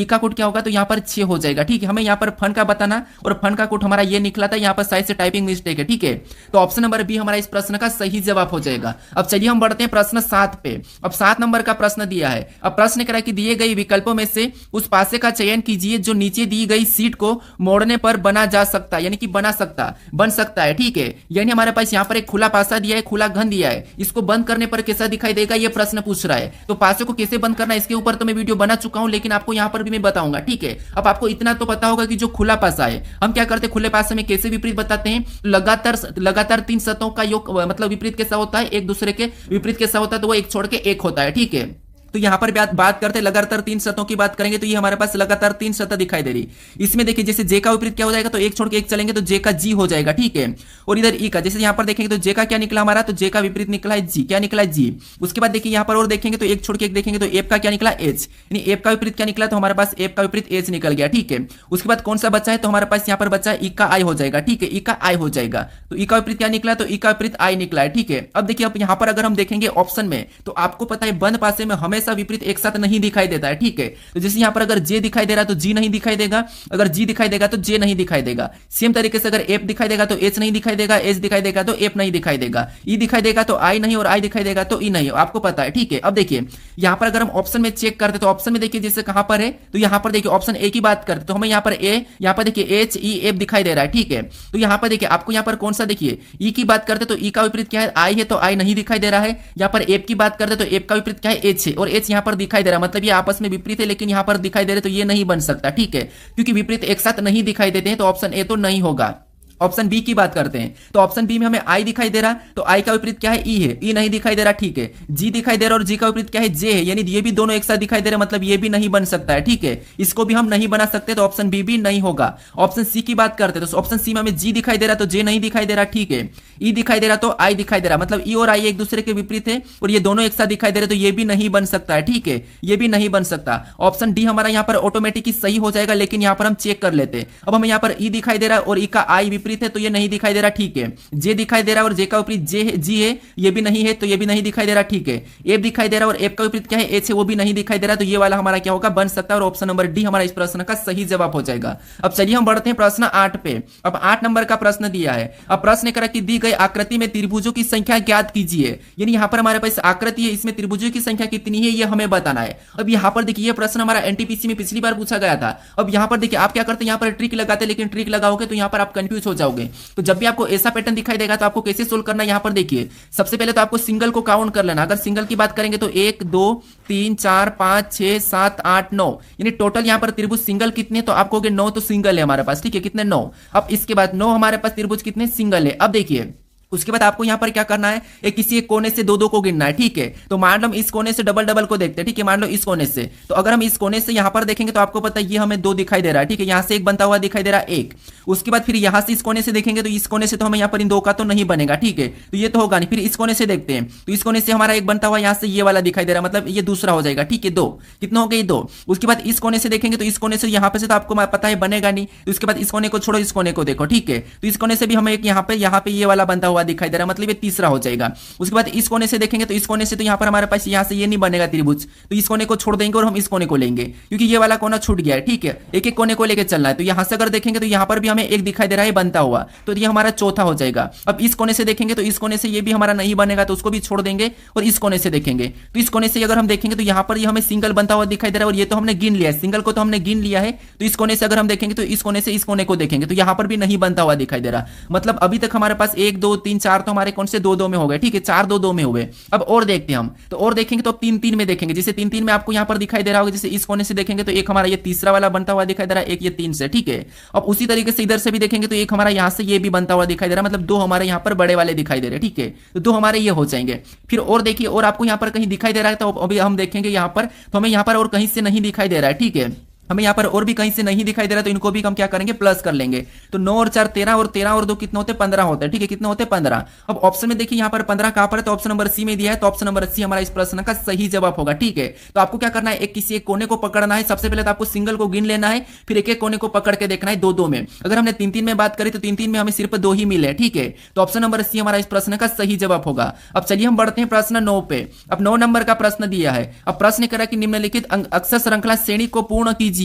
ई का कोड क्या होगा, तो यहाँ पर 6 हो जाएगा, ठीक है, हमें यहाँ पर फंड का बताना, और फंड का कोड हमारा ये निकला था, यहाँ पर शायद से टाइपिंग मिस्टेक है, ठीक है, तो ऑप्शन नंबर बी हमारा इस प्रश्न का सही जवाब हो जाएगा। अब चलिए हम बढ़ते हैं प्रश्न 7 पे। अब 7 नंबर का प्रश्न दिया है। अब प्रश्न कह रहा है कि दिए गए विकल्पों में से उस पासे का चयन कीजिए जो नीचे दी गई सीट को मोड़ने पर बना जा सकता है, यानी कि बन सकता है, ठीक है, यानी हमारे पास यहाँ पर एक खुला पासा दिया है, खुला घन दिया है, इसको बंद करने पर कैसा दिखाई देगा ये प्रश्न पूछ रहा है। तो पासे को कैसे बंद करना है इसके ऊपर तो मैं वीडियो बना चुका हूं, लेकिन आपको यहाँ पर भी मैं बताऊंगा, ठीक है। अब आपको इतना तो पता होगा कि जो खुला पासा है हम क्या करते हैं, खुले पासे में कैसे विपरीत बताते हैं, लगातार 3 सतहों का योग मतलब विपरीत कैसा होता है, एक दूसरे के विपरीत कैसा होता है, तो वो एक छोड़ के एक होता है, ठीक है। तो यहां पर बात करते हैं लगातार 3 सतहों की बात करेंगे, तो ये हमारे पास लगातार 3 सतह दिखाई दे रही। इसमें देखिए जैसे जे का विपरीत क्या हो जाएगा, तो एक छोड़ के एक चलेंगे तो जे का जी हो जाएगा, ठीक है। और इधर ई का, जैसे यहां पर देखेंगे तो जे का क्या निकला हमारा, तो जे का विपरीत निकला है जी, क्या निकला है जी। उसके बाद देखिए यहां पर और देखेंगे तो एक छोड़ के एक देखेंगे तो एफ का क्या निकला एच, यानी एफ का विपरीत क्या निकला, तो हमारे पास एफ का विपरीत एच निकल गया, ठीक है। उसके बाद कौन सा बच्चा है, तो हमारे पास यहां पर बच्चा ई का आई हो जाएगा, ठीक है, ई का आई हो जाएगा। तो ई का विपरीत क्या निकला, तो ई का विपरीत आई निकला है, ठीक है। अब देखिए अब यहां पर अगर हम देखेंगे ऑप्शन में, तो आपको पता है बंद पासे में हमेशा विपरीत एक साथ नहीं दिखाई देता है, ठीक है। तो जैसे यहां पर अगर जे दिखाई दे रहा है तो जी नहीं दिखाई देगा, अगर जी दिखाई देगा तो जे नहीं दिखाई देगा। सेम तरीके से अगर एफ दिखाई देगा तो एच नहीं दिखाई देगा, एच दिखाई देगा तो एफ नहीं दिखाई देगा, ई दिखाई देगा तो आई नहीं, और आई दिखाई देगा तो ई नहीं, आपको पता है, ठीक है। अब देखिए यहां पर अगर हम ऑप्शन में चेक करते तो ऑप्शन में देखिए जैसे कहां पर है, तो यहां पर देखिए ऑप्शन ए की बात करते तो हमें यहां पर ए, यहां पर देखिए एच ई एफ दिखाई दे रहा है, ठीक है। तो यहां पर देखिए आपको यहां पर कौन सा देखिए ई की बात करते तो ई का विपरीत क्या है आई है, तो आई नहीं दिखाई दे रहा है। यहां पर एफ की बात करते तो एफ का विपरीत क्या है एच है, और एच यहां पर दिखाई दे रहा है, मतलब ये आपस में विपरीत है, लेकिन यहां पर दिखाई दे रहे तो ये नहीं बन सकता, ठीक है, क्योंकि विपरीत एक साथ नहीं दिखाई देते हैं, तो ऑप्शन ए तो नहीं होगा। ऑप्शन बी की बात करते हैं, तो ऑप्शन बी में हमें आई दिखाई दे रहा, तो आई का विपरीत क्या है ई है, ई नहीं दिखाई दे रहा, ठीक है। जी दिखाई दे रहा और जी का विपरीत क्या है जे है, यानी ये भी दोनों एक साथ दिखाई दे रहे, मतलब ये भी नहीं बन सकता है, ठीक है, इसको भी हम नहीं बना सकते, तो ऑप्शन बी भी नहीं होगा। ऑप्शन सी की बात करते हैं, तो ऑप्शन सी में हमें जी दिखाई दे रहा तो जे नहीं दिखाई दे रहा, ठीक है। ई दिखाई दे रहा तो आई दिखाई दे रहा, मतलब ई और आई एक दूसरे के विपरीत है, और ये दोनों एक साथ दिखाई दे रहे, तो ये भी नहीं बन सकता है, ठीक है, ये भी नहीं बन सकता। ऑप्शन डी हमारा यहाँ पर ऑटोमेटिकली सही हो जाएगा, लेकिन यहाँ पर हम चेक कर लेते हैं। अब हमें यहाँ पर ई दिखाई दे रहा और ई का आई विपरीत है, तो ये नहीं दिखाई दे रहा, ठीक है। जे दिखाई दे रहा और जे का विपरीत जे है जी है, ये भी नहीं है, तो ये भी नहीं दिखाई दे रहा, ठीक है। एफ दिखाई दे रहा और एफ का विपरीत क्या है एच है, वो भी नहीं दिखाई दे रहा, तो ये वाला हमारा क्या होगा बन सकता है, और ऑप्शन नंबर डी हमारा इस प्रश्न का सही जवाब हो जाएगा। अब चलिए हम बढ़ते हैं प्रश्न 8 पे। अब 8 नंबर का प्रश्न दिया है। अब प्रश्न करा कि दी गई आकृति में त्रिभुजों की संख्या ज्ञात कीजिए, यानी यहां पर हमारे पास आकृति है, इसमें त्रिभुजों की संख्या कितनी है ये हमें बताना है। अब यहां पर देखिए ये प्रश्न हमारा एनटीपीसी में पिछली बार पूछा गया था। अब यहां पर देखिए आप क्या करते हैं, यहां पर ट्रिक लगाते हैं, लेकिन ट्रिक लगाओगे तो यहां पर आप कंफ्यूज हो जाओगे। तो जब भी आपको ऐसा पैटर्न दिखाई देगा तो आपको कैसे सोल्व करना है, यहां पर देखिए सबसे पहले तो आपको सिंगल को काउंट कर लेना। अगर सिंगल की बात करेंगे तो 1 2 3 4 5 6 7 8 9, यानी टोटल यहां पर त्रिभुज सिंगल कितने, तो आपको 9 तो सिंगल है हमारे पास, ठीक है, कितने 9। अब इसके बाद 9 हमारे पास त्रिभुज कितने सिंगल है। अब देखिए उसके बाद आपको यहां पर क्या करना है, एक किसी एक कोने से 2-2 को गिनना है, ठीक है। तो मान लो हम इस कोने से डबल को देखते हैं, ठीक है, मान लो इस कोने से, तो अगर हम इस कोने से यहां पर देखेंगे तो आपको पता है ये हमें 2 दिखाई दे रहा है, ठीक है, यहां से एक बनता हुआ दिखाई दे रहा है 1। उसके बाद फिर यहां से इस कोने से देखेंगे तो इस कोने से तो हमें यहां पर इन 2 का तो नहीं बनेगा, ठीक है, तो ये तो होगा नहीं। फिर इस कोने से देखते हैं तो इस कोने से हमारा एक बनता हुआ यहां से ये वाला दिखाई दे रहा है, मतलब ये दूसरा हो जाएगा, ठीक है, 2 कितना हो गए 2। उसके बाद इस कोने से देखेंगे तो इस कोने से यहां पे से तो आपको पता है बनेगा नहीं, तो उसके बाद इस कोने को छोड़ो, इस कोने को देखो, ठीक है, तो इस कोने से भी हमें एक यहां पे ये वाला बनता हुआ दिखाई दे रहा है, मतलब तीसरा हो जाएगा। उसके बाद इस कोने से देखेंगे तो इस कोने से तो यहां पर हमारे पास यहां से ये नहीं बनेगा त्रिभुज, तो इस कोने को छोड़ देंगे और हम इस कोने को लेंगे, क्योंकि ये वाला कोना छूट गया है, ठीक है, एक एक कोने को लेकर चलना है। तो यहां से अगर देखेंगे तो यहां पर भी हमें एक दिखाई दे रहा है बनता हुआ, तो ये हमारा चौथा हो जाएगा। अब इस कोने से देखेंगे तो इस कोने से ये भी हमारा नहीं बनेगा, तो उसको भी छोड़ देंगे, और इस कोने से देखेंगे तो इस कोने से अगर हम देखेंगे तो यहां पर ये हमें सिंगल बनता हुआ दिखाई दे रहा है, और ये तो हमने गिन लिया है, सिंगल को तो हमने गिन लिया है। तो इस कोने से अगर हम देखेंगे तो इस कोने से इस कोने को देखेंगे तो यहां पर भी नहीं बनता हुआ दिखाई दे रहा, मतलब अभी तक हमारे पास 1 2 3 4 तो हमारे कौन से 2 2 में हो गए, ठीक है, 4 2 2 में हो गए। अब और देखते हैं हम, तो और देखेंगे तो 3 3 में देखेंगे, जैसे 3 3 में आपको यहाँ पर दिखाई दे रहा होगा, जैसे इस कोने से देखेंगे तो एक हमारा ये तीसरा वाला बनता हुआ दिखाई दे रहा है, एक ये 3 से, ठीक है। अब उसी तरीके से इधर से भी देखेंगे तो एक हमारा यहाँ से ये भी बनता हुआ दिखाई दे रहा है, मतलब 2 हमारे यहाँ पर बड़े वाले दिखाई दे रहे हैं, ठीक है, तो 2 हमारे ये हो जाएंगे। फिर और देखिए, और आपको यहाँ पर कहीं दिखाई दे रहा है, तो अभी हम देखेंगे यहाँ पर, तो हमें यहाँ पर और कहीं से नहीं दिखाई दे रहा है, ठीक है, हमें यहाँ पर और भी कहीं से नहीं दिखाई दे रहा, तो इनको भी हम क्या करेंगे, प्लस कर लेंगे। तो 9 और 4 13, और 13 और 2 कितने होते हैं, 15 होते हैं, ठीक है, कितने होते हैं, 15। अब ऑप्शन में देखिए यहाँ पर 15 कहां पर है, तो ऑप्शन नंबर सी में दिया है, तो ऑप्शन नंबर सी हमारा इस प्रश्न का सही जवाब होगा, ठीक है। तो आपको क्या करना है, एक किसी एक कोने को पकड़ना है, सबसे पहले तो आपको सिंगल को गिन लेना है, फिर एक एक कोने को पकड़ के देखना है 2 2 में। अगर हमने 3 3 में बात करी तो 3 3 में हमें सिर्फ 2 ही मिले, ठीक है, तो ऑप्शन नंबर सी हमारा इस प्रश्न का सही जवाब होगा। अब चलिए हम बढ़ते हैं प्रश्न 9 पे। अब 9 नंबर का प्रश्न दिया है। अब प्रश्न करा कि निम्नलिखित अक्षर श्रृंखला श्रेणी को पूर्ण कीजिए,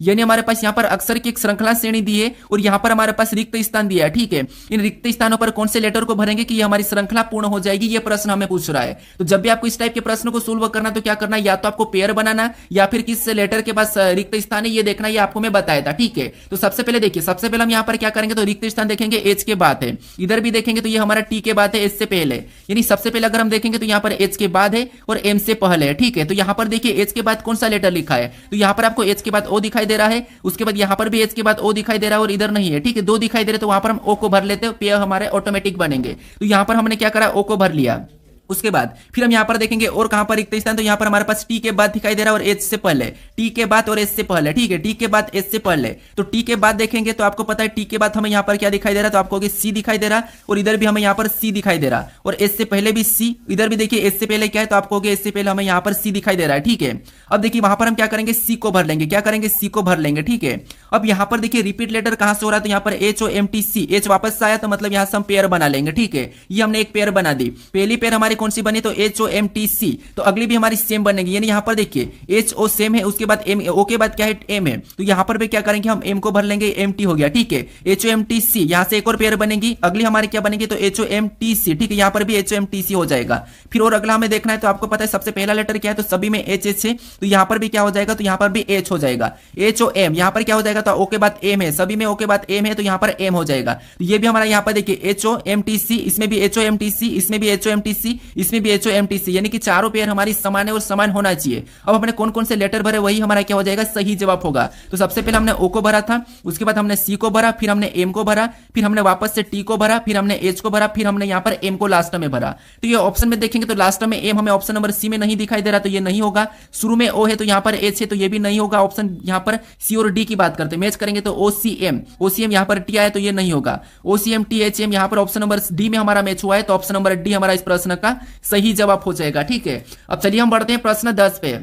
यानी हमारे पास यहाँ पर अक्षर की एक श्रृंखला श्रेणी दी है और यहाँ पर हमारे पास रिक्त स्थान दिया है, ठीक है। इन रिक्त स्थानों पर कौन से लेटर को भरेंगे कि ये हमारी श्रृंखला पूर्ण हो जाएगी, ये प्रश्न हमें पूछ रहा है। तो जब भी आपको इस टाइप के प्रश्न को सोल्व करना तो क्या करना है, या तो आपको पेयर बनाना या फिर किस लेटर के पास रिक्त स्थान है ये देखना, ये आपको मैं बताया था, ठीक है। तो सबसे पहले देखिए, सबसे पहले हम यहाँ पर क्या करेंगे, तो रिक्त स्थान देखेंगे एच के बाद है, इधर भी देखेंगे तो ये हमारा टी के बाद है, एच से पहले, यानी सबसे पहले अगर हम देखेंगे तो यहाँ पर एच के बाद है और एम से पहले है, ठीक है। तो यहाँ पर देखिए एच के बाद कौन सा लेटर लिखा है, तो यहाँ पर आपको एच के बाद ओ दिखाई दे रहा है, उसके बाद यहाँ पर भी एच के बाद ओ दिखाई दे रहा है और इधर नहीं है, ठीक है, 2 दिखाई दे रहे, तो वहां पर हम ओ को भर लेते हैं, पेयर हमारे ऑटोमेटिक बनेंगे। तो यहाँ पर हमने क्या करा, ओ को भर लिया। उसके बाद फिर हम यहाँ पर देखेंगे और कहां पर रिक्त स्थान, तो यहाँ पर हमारे पास टी के बाद दिखाई दे रहा है और एच से पहले, टी के बाद और एच से पहले, ठीक है, टी के बाद एच से पहले। तो टी के बाद देखेंगे तो आपको पता है टी के बाद हमें यहाँ पर क्या दिखाई दे रहा है, तो आपको सी दिखाई दे रहा और इधर भी हमें यहाँ पर सी दिखाई दे रहा और एच से पहले भी सी, इधर भी देखिए एच से पहले क्या है, तो आपको एच से पहले हमें यहाँ पर सी दिखाई दे रहा है, ठीक है। अब देखिए वहां पर हम क्या करेंगे, सी को भर लेंगे, क्या करेंगे, सी को भर लेंगे, ठीक है। अब यहाँ पर देखिए रिपीट लेटर कहां से हो रहा है, तो यहाँ पर H O M T C, H वापस से आया तो मतलब यहाँ से हम पेयर बना लेंगे, ठीक है। ये हमने एक पेयर बना दी, पहली पेयर हमारी कौन सी बनी, तो H O M T C, तो अगली भी हमारी सेम बनेगी, यानी यहाँ पर देखिए एच ओ सेम है, उसके बाद एम, ओ के बाद क्या है, एम है, तो यहाँ पर भी क्या करेंगे, हम एम को भर लेंगे, एम टी हो गया, ठीक है। H O M T C, यहाँ से एक और पेयर बनेगी, अगली हमारी क्या बनेगी, तो H O M T C, ठीक है, यहाँ पर भी H O M T C हो जाएगा। फिर और अगला हमें देखना है, तो आपको पता है सबसे पहला लेटर क्या है, तो सभी में एच एच है, तो यहाँ पर भी क्या हो जाएगा, तो यहाँ पर भी एच हो जाएगा, एच ओ एम, यहाँ पर क्या हो जाएगा, तो ओ के बाद एम है, सभी में ओ के बाद एम है, तो यहाँ पर एम हो जाएगा। तो ये भी हमारा यहाँ पर देखिए H O M T C, इसमें भी H O M T C, इसमें भी H O M T C, इसमें भी H O M T C, यानी कि चारों पेयर हमारी समान है और समान होना चाहिए। अब हमने कौन कौन से लेटर भरे वही हमारा क्या हो जाएगा, सही जवाब होगा। तो सबसे पहले हमने ओ को भरा था, उसके बाद हमने सी को भरा, फिर हमने एम को भरा, फिर हमने वापस से टी को भरा, फिर हमने एच को भरा, फिर हमने यहाँ पर एम को लास्ट में भरा। तो ये ऑप्शन में देखेंगे तो लास्ट में एम हमें ऑप्शन नंबर सी में नहीं दिखाई दे रहा, तो ये नहीं होगा। शुरू में ओ है तो यहाँ पर एच है, तो ये भी नहीं होगा। ऑप्शन यहाँ पर सी और डी की बात करते हैं, मैच करेंगे तो ओ सी एम यहाँ पर टी आया तो ये नहीं होगा। O C M T H M यहाँ पर ऑप्शन नंबर डी में हमारा मैच हुआ है, तो ऑप्शन नंबर डी हमारा इस प्रश्न का सही जवाब हो जाएगा, ठीक है। अब चलिए हम बढ़ते हैं प्रश्न 10 पे।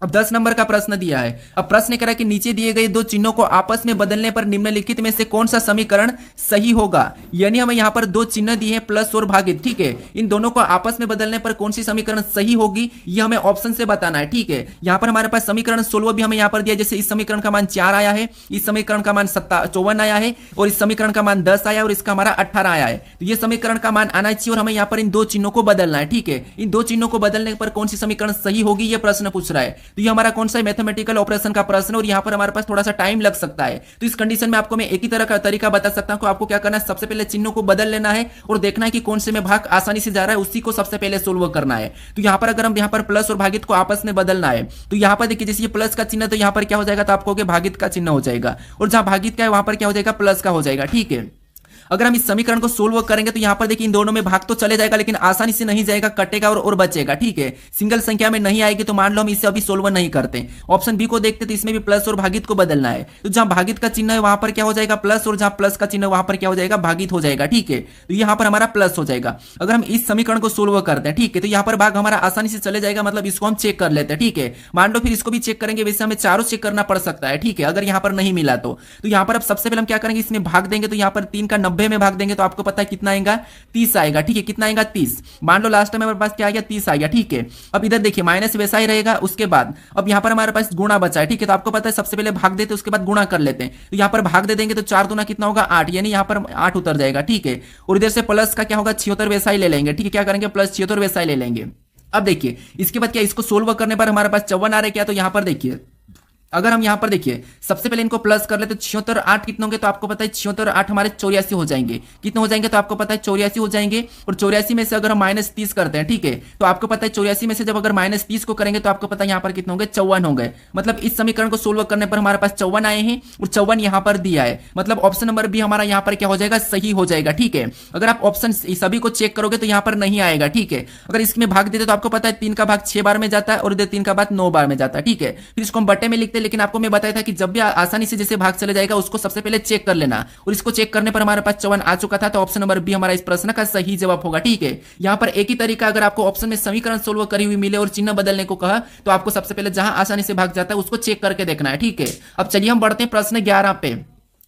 अब 10 नंबर का प्रश्न दिया है। अब प्रश्न कह रहा है कि नीचे दिए गए दो चिन्हों को आपस में बदलने पर निम्नलिखित में से कौन सा समीकरण सही होगा, यानी हमें यहाँ पर दो चिन्ह दिए हैं प्लस और भागित, ठीक है। इन दोनों को आपस में बदलने पर कौन सी समीकरण सही होगी ये हमें ऑप्शन से बताना है, ठीक है। यहाँ पर हमारे पास समीकरण 16 भी हमें यहाँ पर दिया, जैसे इस समीकरण का मान 4 आया है, इस समीकरण का मान 54 आया है और इस समीकरण का मान 10 आया और इसका हमारा 18 आया है। तो ये समीकरण का मान आना चाहिए और हमें यहाँ पर इन दो चिन्हों को बदलना है, ठीक है। इन दो चिन्हों को बदलने पर कौन सी समीकरण सही होगी ये प्रश्न पूछ रहा है। तो ये हमारा कौन सा मैथमेटिकल ऑपरेशन का प्रश्न और यहाँ पर हमारे पास थोड़ा सा टाइम लग सकता है। तो इस कंडीशन में आपको मैं एक ही तरह का तरीका बता सकता हूं कि आपको क्या करना है, सबसे पहले चिन्हों को बदल लेना है और देखना है कि कौन से में भाग आसानी से जा रहा है, उसी को सबसे पहले सोल्व करना है। तो यहाँ पर अगर हम यहाँ पर प्लस और भागित को आपस में बदलना है तो यहाँ पर देखिए जैसे ये प्लस का चिन्ह तो यहाँ पर क्या हो जाएगा, तो आपको भागित का चिन्ह हो जाएगा और जहां भागित का है वहां पर क्या हो जाएगा, प्लस का हो जाएगा, ठीक है। अगर हम इस समीकरण को सोल्व करेंगे तो यहाँ पर देखिए इन दोनों में भाग तो चले जाएगा लेकिन आसानी से नहीं जाएगा, कटेगा और बचेगा, ठीक है। सिंगल संख्या में नहीं आएगी तो मान लो हम इसे अभी सोल्व नहीं करते। ऑप्शन बी को देखते तो इसमें भी प्लस और भागित को बदलना है, तो जहां भागित का चिन्ह है वहां पर क्या हो जाएगा प्लस और जहां प्लस का चिन्ह वहां पर क्या हो जाएगा भागित हो जाएगा, ठीक है। तो यहाँ पर हमारा प्लस हो जाएगा। अगर हम इस समीकरण को सोल्व करते हैं, ठीक है, तो यहाँ पर भाग हमारा आसानी से चले जाएगा, मतलब इसको हम चेक कर लेते हैं, ठीक है। मान लो फिर इसको भी चेक करेंगे, वैसे हमें चारों चेक करना पड़ सकता है, ठीक है, अगर यहाँ पर नहीं मिला तो यहाँ पर अब सबसे पहले हम क्या करेंगे, इसमें भाग देंगे तो यहाँ पर 3 का 90 में भाग देंगे तो आपको पता है कितना आएगा, 30 आएगा, ठीक है। कितना आएगा 30, मान लो लास्ट में हमारे पास क्या आ गया 30 आ गया, ठीक है। अब इधर देखिए माइनस वैसा ही रहेगा, उसके बाद अब यहाँ पर हमारे पास गुणा बचा है, ठीक है। तो आपको पता है सबसे पहले भाग देते उसके बाद गुणा कर लेते हैं, तो यहाँ पर भाग दे देंगे तो 4 दूना कितना होगा 8, यानी यहाँ पर 8 उतर जाएगा, ठीक है। और इधर से प्लस का क्या होगा 76 वैसा ही ले लेंगे, ठीक है। क्या करेंगे प्लस 76 वैसा ही ले लेंगे। अब देखिए इसके बाद क्या, इसको सोल्व करने पर हमारे पास 54 आ रहा है क्या, तो यहाँ पर देखिए अगर हम यहाँ पर देखिए सबसे पहले इनको प्लस कर ले तो 76 और 8 कितने होंगे, तो आपको पता है 76 और 8 हमारे 84 हो जाएंगे। कितने हो जाएंगे, तो आपको पता है 84 हो जाएंगे। और 84 में से अगर हम -30 करते हैं, ठीक है, तो आपको पता है 84 में से जब अगर -30 को करेंगे तो आपको पता है यहाँ पर कितने होंगे, 54 होंगे। मतलब इस समीकरण को सोल्व करने पर हमारे पास 54 आए हैं और 54 यहाँ पर दिया है। मतलब ऑप्शन नंबर बी हमारा यहाँ पर क्या हो जाएगा, सही हो जाएगा। ठीक है, अगर आप ऑप्शन सभी को चेक करोगे तो यहाँ पर नहीं आएगा। ठीक है, अगर इसमें भाग देते तो आपको पता है 3 का भाग 6 बार में जाता है और इधर 3 का भाग 9 बार में जाता है। ठीक है, फिर इसको हम बट्टे में लिखते हैं, लेकिन आपको मैं बताया था कि जब भी आसानी से जैसे भाग चले जाएगा उसको सबसे पहले चेक कर लेना, और इसको चेक करने पर हमारे पास 54 आ चुका था। तो ऑप्शन नंबर बी हमारा इस प्रश्न का सही जवाब होगा। ठीक है, यहाँ पर एक ही तरीका, अगर आपको ऑप्शन में समीकरण सोल्व करी हुई मिले और चिन्ह बदलने को कहा तो आपको सबसे पहले जहां आसानी से भाग जाता है उसको चेक करके देखना है। ठीक है, अब चलिए हम बढ़ते हैं प्रश्न 11 पे।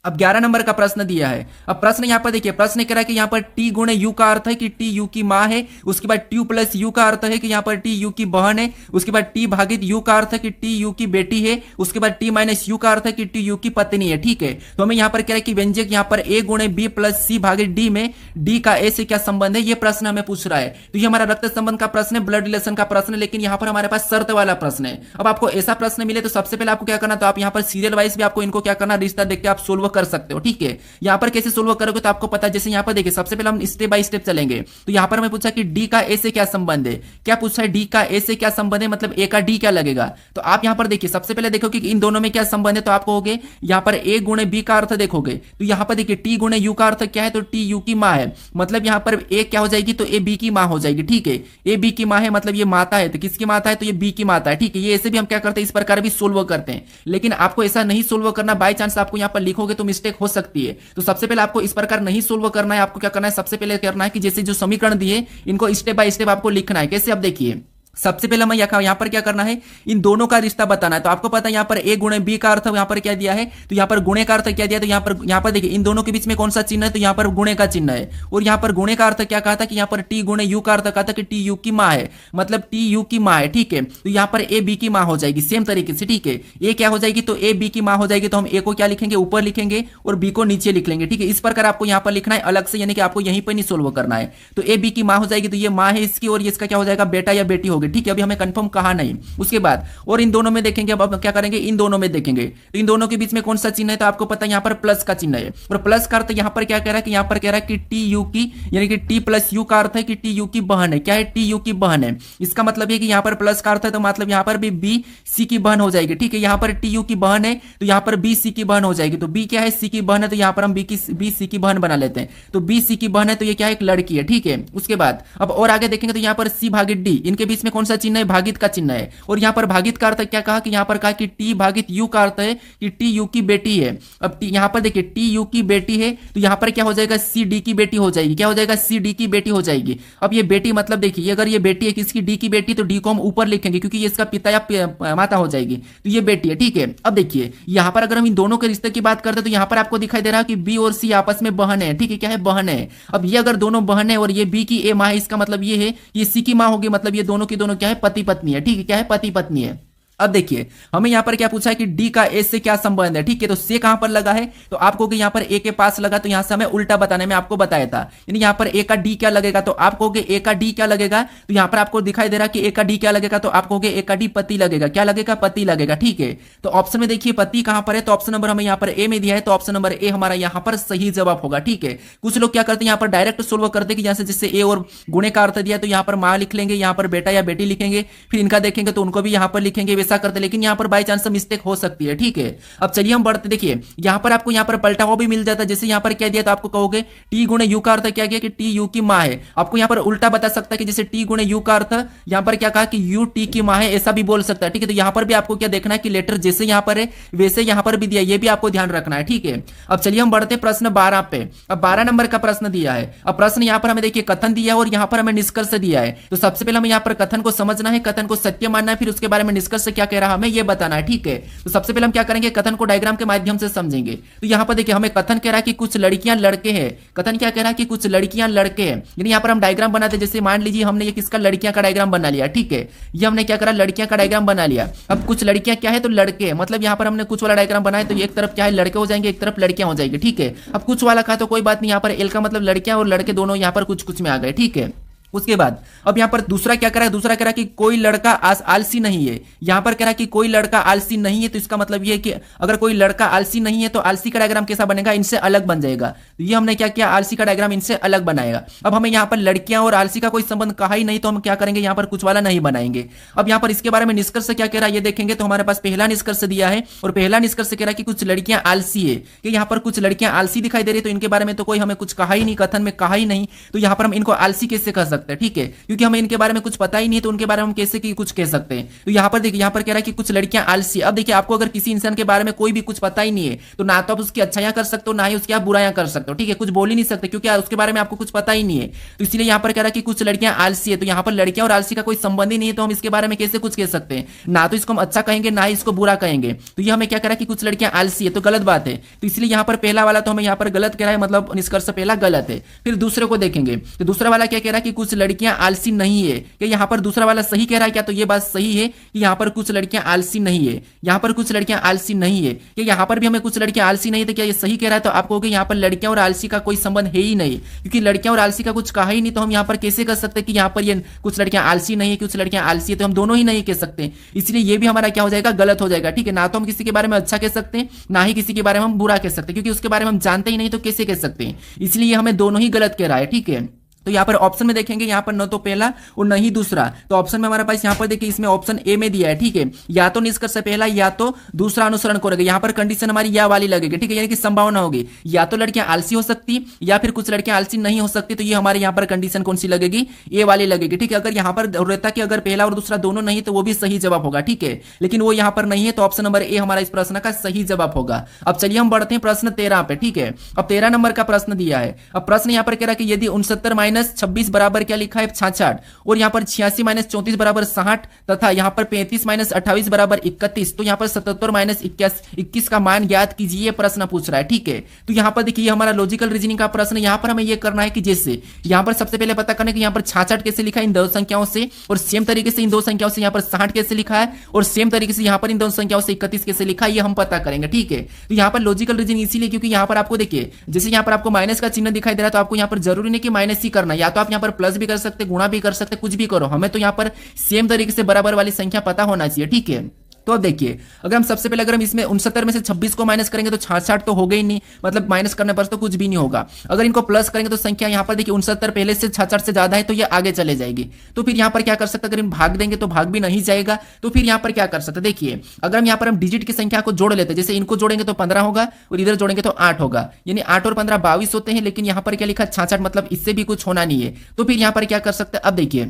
अब 11 नंबर का प्रश्न दिया है। अब प्रश्न यहाँ पर देखिए, प्रश्न कह रहा है कि यहाँ पर टी गुणे यू का अर्थ है कि टी यू की माँ है। उसके बाद टी प्लस यू का अर्थ है कि यहाँ पर टी यू की बहन है। उसके बाद टी भागित यू का अर्थ है कि टी यू की बेटी है। उसके बाद टी माइनस यू का अर्थ है कि टी यू की पत्नी है। ठीक है, तो हमें यहाँ पर कह रहा है कि व्यंजक यहाँ पर ए गुणे बी प्लस सी भागित डी में डी का ए से क्या संबंध है, ये प्रश्न हमें पूछ रहा है। तो ये हमारा रक्त संबंध का प्रश्न है, ब्लड रिलेशन का प्रश्न है, लेकिन यहाँ पर हमारे पास शर्त वाला प्रश्न है। अब आपको ऐसा प्रश्न मिले तो सबसे पहले आपको क्या करना, तो आप यहाँ पर सीरियल वाइज भी आपको इनको क्या करना, रिश्ता देख के आप सोल्व कर सकते हो। ठीक है, यहां पर कैसे सोल्व करोगे तो आपको पता है, जैसे यहां पर देखिए सबसे पहले हम स्टेप बाय स्टेप चलेंगे। तो यहां पर हमें पूछा कि डी का ए से क्या संबंध है, क्या पूछा है, डी का ए से क्या संबंध है, मतलब ए का डी क्या लगेगा। तो आप यहां पर देखिए सबसे पहले देखो कि इन दोनों में क्या संबंध है, तो आप कहोगे यहां पर ए गुणे बी का अर्थ देखोगे तो यहां पर देखिए टी गुणे यू का अर्थ क्या है, तो टी यू की मां है। मतलब यहां पर ए क्या हो जाएगी, तो ए बी की मां हो जाएगी। ठीक है, ए बी की मां है, मतलब ये माता है, तो किसकी माता है, तो ये बी की माता है। ठीक है, ये ऐसे भी हम क्या करते हैं, इस प्रकार भी सोल्व करते हैं, लेकिन आपको ऐसा नहीं सोल्व करना, बाय चांस आपको यहां पर लिखोगे तो मिस्टेक हो सकती है। तो सबसे पहले आपको इस प्रकार नहीं सोल्व करना है, आपको क्या करना है, सबसे पहले करना है कि जैसे जो समीकरण दिए इनको स्टेप बाय स्टेप आपको लिखना है। कैसे, अब देखिए सबसे पहले हमें यहाँ पर क्या करना है, इन दोनों का रिश्ता बताना है। तो आपको पता है यहाँ पर ए गुणे बी का अर्थ यहाँ पर क्या दिया है, तो यहाँ पर गुणे का अर्थ क्या दिया, तो यहाँ पर देखिए इन दोनों के बीच में कौन सा चिन्ह है, तो यहाँ पर गुणे का चिन्ह है। और यहाँ पर गुणे का अर्थ क्या कहा था कि यहाँ पर टी गुणे यू का अर्थ कहा था कि टी यू की माँ है, मतलब टी यू की माँ है। ठीक है, तो यहाँ पर ए बी की माँ हो जाएगी सेम तरीके से। ठीक है, ए क्या हो जाएगी, तो ए बी की माँ हो जाएगी, तो हम ए को क्या लिखेंगे, ऊपर लिखेंगे और बी को नीचे लिख लेंगे। ठीक है, इस प्रकार आपको यहाँ पर लिखना है अलग से, यानी कि आपको यहीं पर नहीं सोल्व करना है। तो ए बी की माँ हो जाएगी, तो ये माँ है इसकी, और इसका क्या हो जाएगा, बेटा या बेटी होगी। ठीक है, अभी हमें कंफर्म कहा नहीं। उसके बाद और इन दोनों में देखेंगे, अब क्या करेंगे, इन दोनों में देखेंगे तो इन दोनों के बीच में कौन सा चिन्ह है, तो आपको पता है यहाँ पर प्लस का चिन्ह है। और प्लस का अर्थ यहाँ पर क्या कह रहा है कि यहाँ पर कह रहा है कि टी यू की, यानी कि टी प्लस यू का अर्थ है कि टी यू की बहन है। क्या है, टी यू की बहन है। इसका मतलब है कि यहाँ पर प्लस का अर्थ है, तो मतलब यहाँ पर भी बी सी की बहन हो जाएगी। ठीक है, यहाँ पर टी यू की बहन है तो यहाँ पर बी सी की बहन हो जाएगी। तो बी क्या है, सी की बहन है, तो यहाँ पर हम बी सी की बहन बना लेते हैं। तो बी सी की बहन है, तो ये क्या है, एक लड़की है। ठीक है, उसके बाद अब और आगे देखेंगे तो यहाँ पर सी भागित डी, इनके बीच में कौन सा चिन्ह है, भागित का चिन्ह है। और यहाँ पर भागित का अर्थ क्या कहा कि यहाँ पर कहा कि टी भागित यू का अर्थ है कि टी यू की बेटी है। अब यहाँ पर देखिए टी यू की बेटी है, तो यहाँ पर क्या हो जाएगा, सी डी की बेटी हो जाएगी। क्या हो जाएगा, सी डी की बेटी हो जाएगी। अब ये बेटी मतलब देखिए अगर ये बेटी है किसकी, डी की बेटी, तो डी को हम ऊपर लिखेंगे क्योंकि ये इसका पिता या माता हो जाएगी, तो ये बेटी है। ठीक है, अब देखिए यहाँ पर अगर हम इन दोनों के रिश्ते की बात करते हैं तो यहाँ पर आपको दिखाई दे रहा है कि बी और सी आपस में बहन है। ठीक है, क्या है, बहन है। अब ये अगर दोनों बहन है और ये बी की ए माँ है, इसका मतलब ये है ये सी की माँ होगी, मतलब ये दोनों की दोनों क्या है, पति पत्नी है। ठीक है, क्या है, पति पत्नी है। अब देखिए हमें यहां पर क्या पूछा है कि डी का ए से क्या संबंध है। ठीक है, तो से कहां पर लगा है, तो आपको कि यहां पर ए के पास लगा, तो यहां से हमें उल्टा बताने में आपको बताया था, यानी यहां पर ए का डी क्या लगेगा, तो आप कहोगे ए का डी क्या लगेगा, तो यहां पर आपको दिखाई दे रहा है कि ए का डी क्या लगेगा, तो आप कहोगे ए का डी पति लगेगा। क्या लगेगा, पति लगेगा। ठीक है, तो ऑप्शन में देखिए पति कहां पर है, तो ऑप्शन नंबर हमें यहां पर ए में दिया है, तो ऑप्शन नंबर ए हमारा यहां पर सही जवाब होगा। ठीक है, कुछ लोग क्या करते हैं, यहां पर डायरेक्ट सोल्व करते हैं कि जैसे जिससे ए और गुणे का अर्थ दिया तो यहां पर मां लिख लेंगे, यहां पर बेटा या बेटी लिखेंगे, फिर इनका देखेंगे तो उनको भी यहां पर लिखेंगे, वैसा करते, लेकिन यहां पर बाय चांस मिस्टेक हो सकती है। ठीक है, अब चलिए हम बढ़ते, देखिए यहां पर आपको यहां पर पलटा हुआ भी मिल जाता है। जैसे यहां पर क्या दिया तो आपको कहोगे टी गुणे यू का अर्थ क्या किया कि टी यू की मां है। आपको यहां पर उल्टा बता सकता है कि जैसे टी गुणे यू का अर्थ यहां पर क्या कहा कि यू टी की मां है, ऐसा भी बोल सकता है। ठीक है, तो यहां पर भी आपको क्या देखना है कि लेटर जैसे यहां पर है वैसे यहां पर भी दिया, ये भी आपको ध्यान रखना है। ठीक है, अब चलिए हम बढ़ते प्रश्न 12 पे। अब 12 नंबर का प्रश्न दिया है। अब प्रश्न यहां पर हमें देखिए कथन दिया है और यहां पर हमें निष्कर्ष दिया है। तो सबसे पहले हमें यहां पर कथन को समझना है, कथन को सत्य मानना है, फिर उसके बारे में निष्कर्ष क्या कह रहा है हमें ये बताना है। ठीक है, तो सबसे पहले हम क्या करेंगे, कथन को डायग्राम के माध्यम से समझेंगे। तो यहां पर देखिए हमें कथन कह रहा है कि कुछ लड़कियां लड़के हैं। कथन क्या कह रहा है कि कुछ लड़कियां लड़के हैं, यानी यहां पर हम डायग्राम बनाते हैं। जैसे मान लीजिए हमने ये किसका, लड़कियां का डायग्राम बना लिया। ठीक है, ये हमने क्या करा, लड़कियां का डायग्राम बना लिया। अब कुछ लड़कियां क्या है, तो लड़के, मतलब यहां पर हमने कुछ वाला डायग्राम बनाया, तो एक तरफ क्या है, लड़के हो जाएंगे, एक तरफ लड़कियां हो जाएगी। ठीक है, अब कुछ वाला कहा तो कोई बात नहीं, यहां पर एल का मतलब लड़कियां और लड़के दोनों यहां पर कुछ कुछ में आ गए। ठीक है, उसके बाद अब यहाँ पर दूसरा क्या करा है, दूसरा कह रहा है कि कोई लड़का आलसी नहीं है। यहाँ पर कह रहा है कि कोई लड़का आलसी नहीं है, तो इसका मतलब ये है कि अगर कोई लड़का आलसी नहीं है तो आलसी का डायग्राम कैसा बनेगा, इनसे अलग बन जाएगा। तो ये हमने क्या किया, आलसी का डायग्राम इनसे अलग बनाएगा। अब हमें यहाँ पर लड़कियां और आलसी का कोई संबंध कहा ही नहीं, तो हम क्या करेंगे, यहाँ पर कुछ वाला नहीं बनाएंगे। अब यहाँ पर इसके बारे में निष्कर्ष क्या कह रहा है ये देखेंगे, तो हमारे पास पहला निष्कर्ष दिया है, और पहला निष्कर्ष कह रहा है कि कुछ लड़कियां आलसी है, कि यहाँ पर कुछ लड़कियां आलसी दिखाई दे रही, तो इनके बारे में तो कोई हमें कुछ कहा ही नहीं, कथन में कहा ही नहीं, तो यहाँ पर हम इनको आलसी कैसे कह सकते हैं, ठीक है, क्योंकि हमें इनके बारे में कुछ पता ही नहीं है, तो उनके बारे में हम कैसे की कुछ कह सकते हैं। तो यहाँ पर देखिए, यहाँ पर कह रहा है कि कुछ लड़कियां आलसी। अब देखिए, आपको अगर किसी इंसान के बारे में कोई भी कुछ पता ही नहीं है, तो ना तो आप उसकी अच्छाइयां कर सकते हो, ना ही उसकी आप बुराइयां कर सकते हो, ठीक है, कुछ बोल ही नहीं सकते, क्योंकि उसके बारे में आपको कुछ पता ही नहीं है। तो इसलिए यहाँ पर कह रहा है कि कुछ लड़कियां आलसी है, तो यहाँ पर लड़कियां और आलसी का कोई संबंध ही नहीं है, तो हम इसके बारे में कैसे कुछ कह सकते हैं, ना तो इसको हम अच्छा कहेंगे, ना ही इसको बुरा कहेंगे। तो ये हमें क्या कह रहा है कि कुछ लड़कियां आलसी है, तो गलत बात है। तो इसलिए यहाँ पर पहला वाला तो हमें यहाँ पर गलत कह रहा है, मतलब निष्कर्ष पहला गलत है। फिर दूसरे को देखेंगे, तो दूसरा वाला क्या कह रहा है कि कुछ लड़कियां आलसी नहीं है, कि यहाँ पर दूसरा वाला सही कह रहा है क्या, तो ये बात सही है कि यहाँ पर कुछ लड़कियां आलसी नहीं है, यहाँ पर कुछ लड़कियां आलसी नहीं है, कि यहाँ पर भी हमें कुछ लड़कियां आलसी नहीं है, तो क्या ये सही कह रहा है, तो आप कहोगे यहाँ पर लड़कियां और आलसी का कोई संबंध है ही नहीं, क्योंकि लड़कियां और आलसी का कुछ कहा ही नहीं, तो हम यहाँ पर कैसे कर सकते कि यहाँ पर ये कुछ लड़कियां आलसी नहीं है, कुछ लड़कियां आलसी है, तो हम दोनों ही नहीं कह सकते। इसलिए ये भी हमारा क्या हो जाएगा, गलत हो जाएगा, ठीक है, ना तो हम किसी के बारे में अच्छा कह सकते हैं, ना ही किसी के बारे में हम बुरा कह सकते, क्योंकि उसके बारे में हम जानते ही नहीं, तो कैसे कह सकते हैं। इसलिए हमें दोनों ही गलत कह रहा है, ठीक है। तो यहाँ पर ऑप्शन में देखेंगे, यहाँ पर न तो पहला और न ही दूसरा, तो ऑप्शन में हमारे पास यहाँ पर देखिए, इसमें ऑप्शन ए में दिया है, ठीक है, या तो निष्कर्ष पहला या तो दूसरा अनुसरण करेगा। यहाँ पर कंडीशन हमारी या वाली लगेगी, ठीक है, यानी कि संभावना होगी या तो लड़कियां आलसी हो सकती या फिर कुछ लड़कियां आलसी नहीं हो सकती, तो ये हमारे यहाँ पर कंडीशन कौन सी लगेगी, ए वाली लगेगी, ठीक है। अगर यहाँ पर रहता कि अगर पहला और दूसरा दोनों नहीं, तो वो भी सही जवाब होगा, ठीक है, लेकिन वो यहाँ पर नहीं है, तो ऑप्शन नंबर ए हमारा इस प्रश्न का सही जवाब होगा। अब चलिए हम बढ़ते हैं प्रश्न 13 पे, ठीक है। अब 13 नंबर का प्रश्न दिया है। अब प्रश्न यहाँ पर कह रहा है कि यदि 69 माइनस 26 बराबर क्या लिखा है 66, और यहाँ पर 86 माइनस 34 बराबर 60, तथा यहाँ पर 35 माइनस 28 बराबर 31, तो यहाँ पर 77 माइनस 21 का मान ज्ञात कीजिए, ये प्रश्न पूछ रहा है, ठीक है। तो यहाँ पर देखिए, हमारा लॉजिकल रीजनिंग का प्रश्न, यहाँ पर हमें ये करना है कि जैसे यहाँ पर सबसे पहले पता करना है कि यहाँ पर 66 कैसे लिखा है इन दो संख्याओं से, और सेम तरीके से इन दो संख्याओं से यहाँ पर 60 कैसे लिखा है, और सेम तरीके से यहाँ पर इन दो संख्याओं से 31 कैसे लिखा है, ये हम पता करेंगे, ठीक है। तो यहाँ पर लॉजिकल रीजनिंग इसीलिए क्योंकि यहाँ पर आपको देखिए, जैसे यहाँ पर आपको माइनस का चिन्ह दिखाई दे रहा है, तो आपको यहाँ पर जरूरी नहीं कि माइनस ही करना, या तो आप यहाँ पर प्लस भी कर सकते, गुणा भी कर सकते, कुछ भी करो, हमें तो यहाँ पर सेम तरीके से बराबर वाली संख्या पता होना चाहिए, ठीक है। तो अब देखिए, अगर हम सबसे पहले अगर हम इसमें 69 में से 26 को माइनस करेंगे तो 66 तो हो गई नहीं, मतलब माइनस करने पर तो कुछ भी नहीं होगा। अगर इनको प्लस करेंगे तो संख्या यहाँ पर देखिए 69 पहले से 66 से ज्यादा है, तो ये आगे चले जाएगी। तो फिर यहाँ पर क्या कर सकते हैं, अगर हम भाग देंगे तो भाग भी नहीं जाएगा, तो फिर यहाँ पर क्या कर सकते हैं, देखिए अगर हम यहाँ पर हम डिजिट की संख्या को जोड़ लेते हैं, जैसे इनको जोड़ेंगे तो 15 होगा और इधर जोड़ेंगे तो 8 होगा, यानी 8 और 15 22 होते हैं, लेकिन यहाँ पर क्या लिखा 66, मतलब इससे भी कुछ होना नहीं है। तो फिर यहाँ पर क्या कर सकते हैं, अब देखिए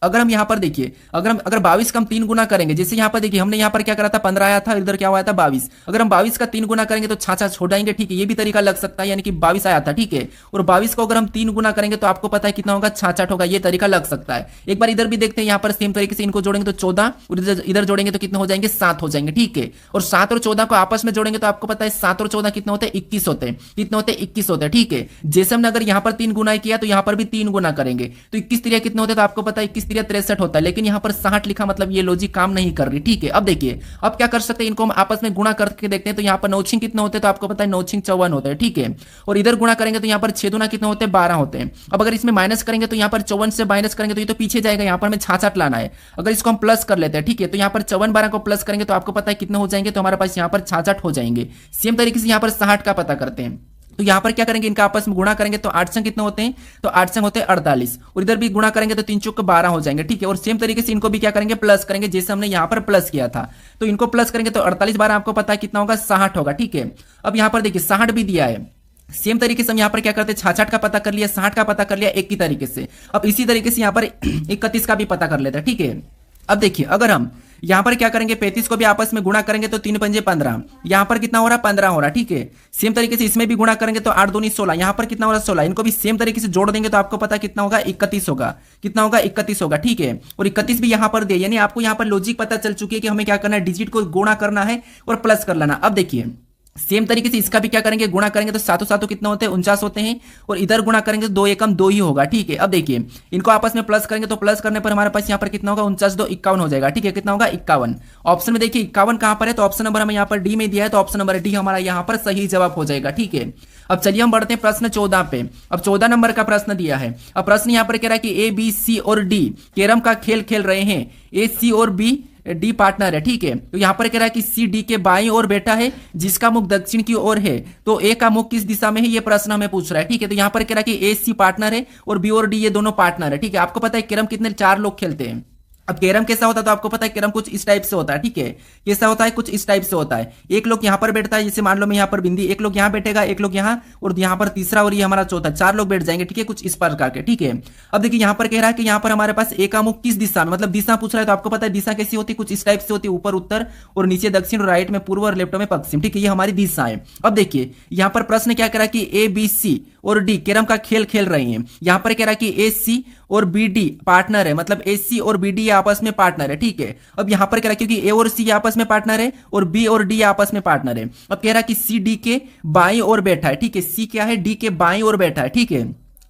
अगर हम यहाँ पर देखिए, अगर 22 का हम 3 गुना करेंगे, जैसे यहाँ पर देखिए हमने यहाँ पर क्या करा था 15 आया था, इधर क्या हुआ था 22, अगर हम 22 का 3 गुना करेंगे तो 66 छोड़ जाएंगे, ठीक है, ये भी तरीका लग सकता है, यानी कि 22 आया था, ठीक है, और 22 को अगर हम 3 गुना करेंगे तो आपको पता है कितना होगा 66 होगा, ये तरीका लग सकता है। एक बार इधर भी देखते हैं, यहाँ पर सेम तरीके से इनको जोड़ेंगे तो 14, और इधर जोड़ेंगे तो कितने हो जाएंगे 7 हो जाएंगे, ठीक है, और 7 और 14 को आपस में जोड़ेंगे तो आपको पता है 7 और 14 कितने होते हैं 21 होते हैं, कितने होते हैं 21 होते हैं, ठीक है। जैसे हमने अगर यहाँ पर 3 गुना किया तो यहाँ पर भी 3 गुना करेंगे तो 21 तिरिया कितने होते हैं, तो आपको पता है 21 तिरिया 63 होता है, लेकिन यहाँ पर 60 लिखा, मतलब ये लॉजिक काम नहीं कर रही, ठीक है। अब देखिए, अब क्या कर सकते हैं, इनको हम आपस में गुणा करके देखते हैं, तो यहाँ पर 9 6 कितने होते हैं, तो आपको पता है 9 6 54 होते हैं, ठीक है, और इधर गुणा करेंगे तो यहाँ पर 6 दूना कितने होते हैं 12 होते हैं। अब अगर इसमें माइनस करेंगे तो यहाँ पर 54 से माइनस करेंगे तो ये तो पीछे जाएगा, यहाँ पर हमें 66 लाना है। अगर इसको हम प्लस कर लेते हैं, ठीक है, तो यहाँ पर 54 12 को प्लस करेंगे तो आपको पता है कितने हो जाएंगे, तो हमारे पास यहाँ पर 66 हो जाएंगे। सेम तरीके से यहाँ पर 60 का पता करते हैं, तो यहाँ पर क्या करेंगे, इनका आपस में गुणा करेंगे तो 8 संग कितने होते हैं, तो 8 संग होते हैं 48, और इधर भी गुणा करेंगे तो 3 चौक 12 हो जाएंगे, ठीक है, और सेम तरीके से इनको भी क्या करेंगे प्लस करेंगे, जैसे हमने यहाँ पर प्लस किया था, तो इनको प्लस करेंगे तो 48 12 आपको पता है कितना होगा 60 होगा, ठीक है। अब यहाँ पर देखिए 60 भी दिया है, सेम तरीके से हम यहाँ पर क्या करते हैं 66 का पता कर लिया, 60 का पता कर लिया एक ही तरीके से। अब इसी तरीके से यहाँ पर 31 का भी पता कर लेते हैं, ठीक है। अब देखिए, अगर हम यहाँ पर क्या करेंगे 35 को भी आपस में गुणा करेंगे तो 3 पंजे 15, यहाँ पर कितना हो रहा है 15 हो रहा है, ठीक है। सेम तरीके से इसमें भी गुणा करेंगे तो 8 दूनी 16, यहाँ पर कितना हो रहा है 16, इनको भी सेम तरीके से जोड़ देंगे तो आपको पता कितना होगा 31 होगा, कितना होगा 31 होगा, ठीक है, और 31 भी यहाँ पर दे, यानी आपको यहाँ पर लॉजिक पता चल चुकी है कि हमें क्या करना है, डिजिट को गुणा करना है और प्लस कर लेना। अब देखिए सेम तरीके से इसका भी क्या करेंगे, गुणा करेंगे तो सातों सातों कितना होते हैं, 49 होते हैं। और इधर गुणा करेंगे तो 2 एकम 2 ही होगा। ठीक है, अब देखिए इनको आपस में प्लस करेंगे तो प्लस करने पर हमारे पास यहाँ पर कितना होगा, 49 2 51 हो जाएगा। ठीक है, कितना होगा, 51। ऑप्शन में देखिए 51 कहां पर है, तो ऑप्शन नंबर हमें यहाँ पर डी में दिया है, तो ऑप्शन नंबर डी हमारा यहाँ पर सही जवाब हो जाएगा। ठीक है, अब चलिए हम बढ़ते हैं प्रश्न 14 पे। अब 14 नंबर का प्रश्न दिया है। अब प्रश्न यहाँ पर कह रहा है कि ए बी सी और डी कैरम का खेल खेल रहे हैं। ए सी और बी डी पार्टनर है। ठीक है, तो यहां पर कह रहा है कि सी डी के बाईं ओर बैठा है जिसका मुख दक्षिण की ओर है, तो ए का मुख किस दिशा में है, ये प्रश्न हमें पूछ रहा है। ठीक है, तो यहां पर कह रहा है कि ए सी पार्टनर है और बी और डी ये दोनों पार्टनर है। ठीक है, आपको पता है कैरम कितने 4 लोग खेलते हैं। अब कैरम कैसा होता है तो आपको पता है कैरम कुछ इस टाइप से होता है। ठीक है, कैसा होता है, कुछ इस टाइप से होता है। एक लोग यहां पर बैठता है, जैसे मान लो मैं यहां पर बिंदी, एक लोग यहां बैठेगा, एक लोग यहां, और यहां पर तीसरा और ये हमारा चौथा, 4 लोग बैठ जाएंगे। ठीक है, कुछ इस प्रकार के। ठीक है, अब देखिए यहां पर कह रहा है कि यहां पर हमारे पास ए का मुख किस दिशा में, मतलब दिशा पूछ रहा है, तो आपको पता है दिशा कैसी होती है, कुछ इस टाइप से होती है, ऊपर उत्तर और नीचे दक्षिण और राइट में पूर्व और लेफ्ट में पश्चिम। ठीक है, ये हमारी दिशा है। अब देखिए यहां पर प्रश्न क्या कह रहा है कि ए बी सी और डी कैरम का खेल खेल रहे हैं। यहां पर कह रहा है कि ए सी और बी डी पार्टनर है, मतलब ए सी और बी डी आपस में पार्टनर है। ठीक है, अब यहां पर कह रहा है क्योंकि ए और सी आपस में पार्टनर है और बी और डी आपस में पार्टनर है। अब कह रहा है कि सी डी के बाईं ओर बैठा है। ठीक है, सी क्या है, डी के बाईं ओर बैठा है। ठीक है,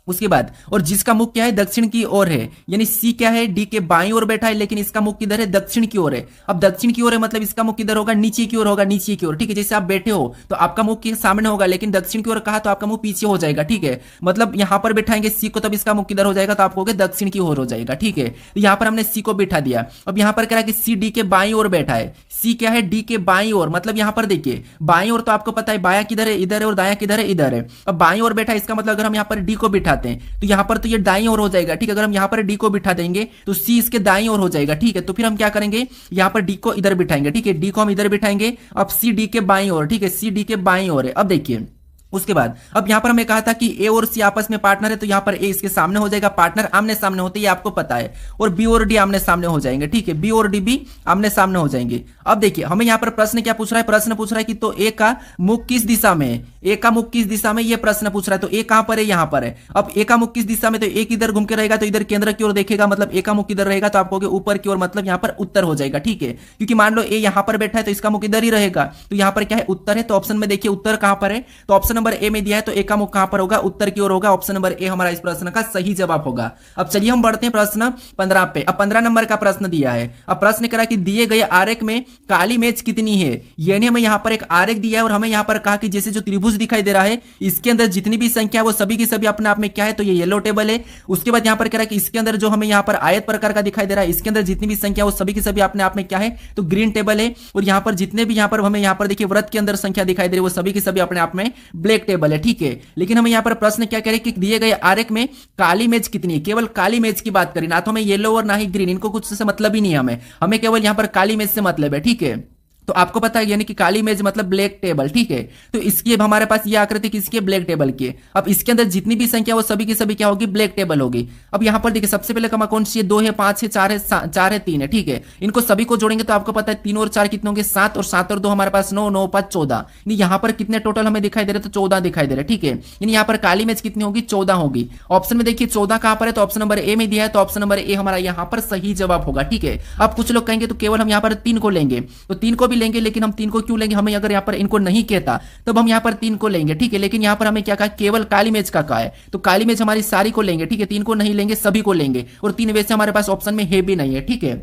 उसके बाद और जिसका मुख क्या है, दक्षिण की ओर है, यानी सी क्या है, डी के बाईं ओर बैठा है, लेकिन इसका मुख किधर है, दक्षिण की ओर है। अब दक्षिण की ओर है मतलब इसका मुख किधर होगा, नीचे की ओर होगा, नीचे की ओर। ठीक है, जैसे आप बैठे हो तो आपका मुख के सामने होगा, लेकिन दक्षिण की ओर कहा तो आपका मुख पीछे हो जाएगा। ठीक है, मतलब यहां पर बैठाएंगे सी को, तब इसका मुख किधर हो जाएगा, तो आपको दक्षिण की ओर हो जाएगा। ठीक है, तो यहां पर हमने सी को बैठा दिया। अब यहां पर कह रहा है कि सी डी के बाईं ओर बैठा है। सी क्या है, डी के बाईं ओर, मतलब यहां पर देखिए बाईं ओर तो आपको पता है बायां किधर है, इधर है, और दायां किधर है, इधर है। अब बाईं ओर बैठा है, इसका मतलब अगर हम यहां पर डी को बिठाते हैं तो यहां पर तो ये दाईं ओर हो जाएगा। ठीक है, अगर हम यहां पर डी को बिठा देंगे तो सी इसके दाईं ओर हो जाएगा। ठीक है, तो फिर हम क्या करेंगे, यहां पर डी को इधर बिठाएंगे। ठीक है, डी को हम इधर बिठाएंगे। अब सी डी के बाईं ओर। ठीक है, सी डी के बाईं ओर है। अब देखिए उसके बाद अब यहां पर हमें कहा था कि ए और सी आपस में पार्टनर है, तो यहां पर ए इसके सामने हो जाएगा, पार्टनर आमने सामने होते हैं, ये आपको पता है। और बी और डी आमने सामने हो जाएंगे। ठीक है, बी और डी भी आमने सामने हो जाएंगे। अब देखिए हमें यहां पर प्रश्न क्या पूछ रहा है, प्रश्न पूछ रहा है कि तो ए का मुख किस दिशा में है, ए का मुख किस दिशा में, ये प्रश्न पूछ रहा है। तो ए कहां पर है, यहां पर है। अब ए का मुख किस दिशा में, तो एक इधर घूम के रहेगा, तो इधर केंद्र की ओर देखेगा, मतलब ए का मुख इधर रहेगा, तो आपको ऊपर की ओर, मतलब यहां पर उत्तर हो जाएगा। ठीक है, क्योंकि मान लो ए यहां पर बैठा है तो इसका मुख इधर ही रहेगा, तो यहां पर क्या है, उत्तर है। तो ऑप्शन में देखिए उत्तर कहां पर है, तो ऑप्शन नंबर ए में दिया है, तो ए का मुख कहां पर होगा, उत्तर की ओर होगा। ऑप्शन नंबर ए हमारा इस प्रश्न का सही जवाब होगा। अब चलिए हम बढ़ते हैं प्रश्न 15 पे। अब 15 नंबर का प्रश्न दिया है। अब प्रश्न करा कि दिए गए आरेख में काली मेज कितनी है, यानी हमें यहां पर एक आरेख दिया है और हमें यहां पर कहा कि जैसे जो त्रिभुज दिखाई दे रहा है इसके अंदर जितनी भी संख्या है वो सभी की सभी अपने आप में क्या है, तो ये येलो टेबल है। उसके बाद यहां पर कह रहा है कि इसके अंदर जो हमें यहां पर आयत प्रकार का दिखाई दे रहा है इसके अंदर जितनी भी संख्या वो सभी की सभी अपने आप में क्या है, तो ग्रीन टेबल है। और यहां पर जितने भी यहां पर हमें यहां पर देखिए वृत्त के अंदर संख्या दिखाई दे रही है वो सभी की सभी अपने आप में ब्लैक टेबल है। ठीक है, लेकिन हमें यहां पर प्रश्न क्या कह रहे हैं कि दिए गए आरेख में काली मेज कितनी है, केवल काली मेज की बात करें, ना तो हमें येलो और ना ही ग्रीन, इनको कुछ से मतलब ही नहीं है, हमें केवल यहां पर काली मेज से मतलब है। ठीक है, तो आपको पता है यानी कि काली मेज मतलब ब्लैक टेबल। ठीक है, तो इसकी अब हमारे पास ये आकृति किसकी है, ब्लैक टेबल की। अब इसके अंदर जितनी भी संख्या वो सभी की सभी क्या होगी, ब्लैक टेबल होगी। अब यहां पर देखिए सबसे पहले कौन सी है, 2 है, 5 है, 4 है, 4 है, 3 है। ठीक है, इनको सभी को जोड़ेंगे तो आपको पता है 3 और 4 कितने होंगे, 7, और 7 और 2 हमारे पास 9, 9 5 14। यहां पर कितने टोटल हमें दिखाई दे रहे, तो 14 दिखाई दे रहे। ठीक है, यानी यहां पर काली मेज कितनी होगी, 14 होगी। ऑप्शन में देखिए 14 कहां पर है, तो ऑप्शन नंबर ए में दिया है, तो ऑप्शन नंबर ए हमारा यहां पर सही जवाब होगा। ठीक है, अब कुछ लोग कहेंगे तो केवल हम यहां पर 3 को लेंगे, तो 3 को भी लेंगे, लेकिन हम 3 को क्यों लेंगे, हमें अगर यहां पर इनको नहीं कहता तब हम यहां पर 3 को लेंगे। ठीक है, लेकिन यहां पर हमें क्या कहा, केवल काली मेज का कहा है, तो काली मेज हमारी सारी को लेंगे। ठीक है, 3 को नहीं लेंगे, सभी को लेंगे, और 3 वैसे हमारे पास ऑप्शन में है भी नहीं है। ठीक है,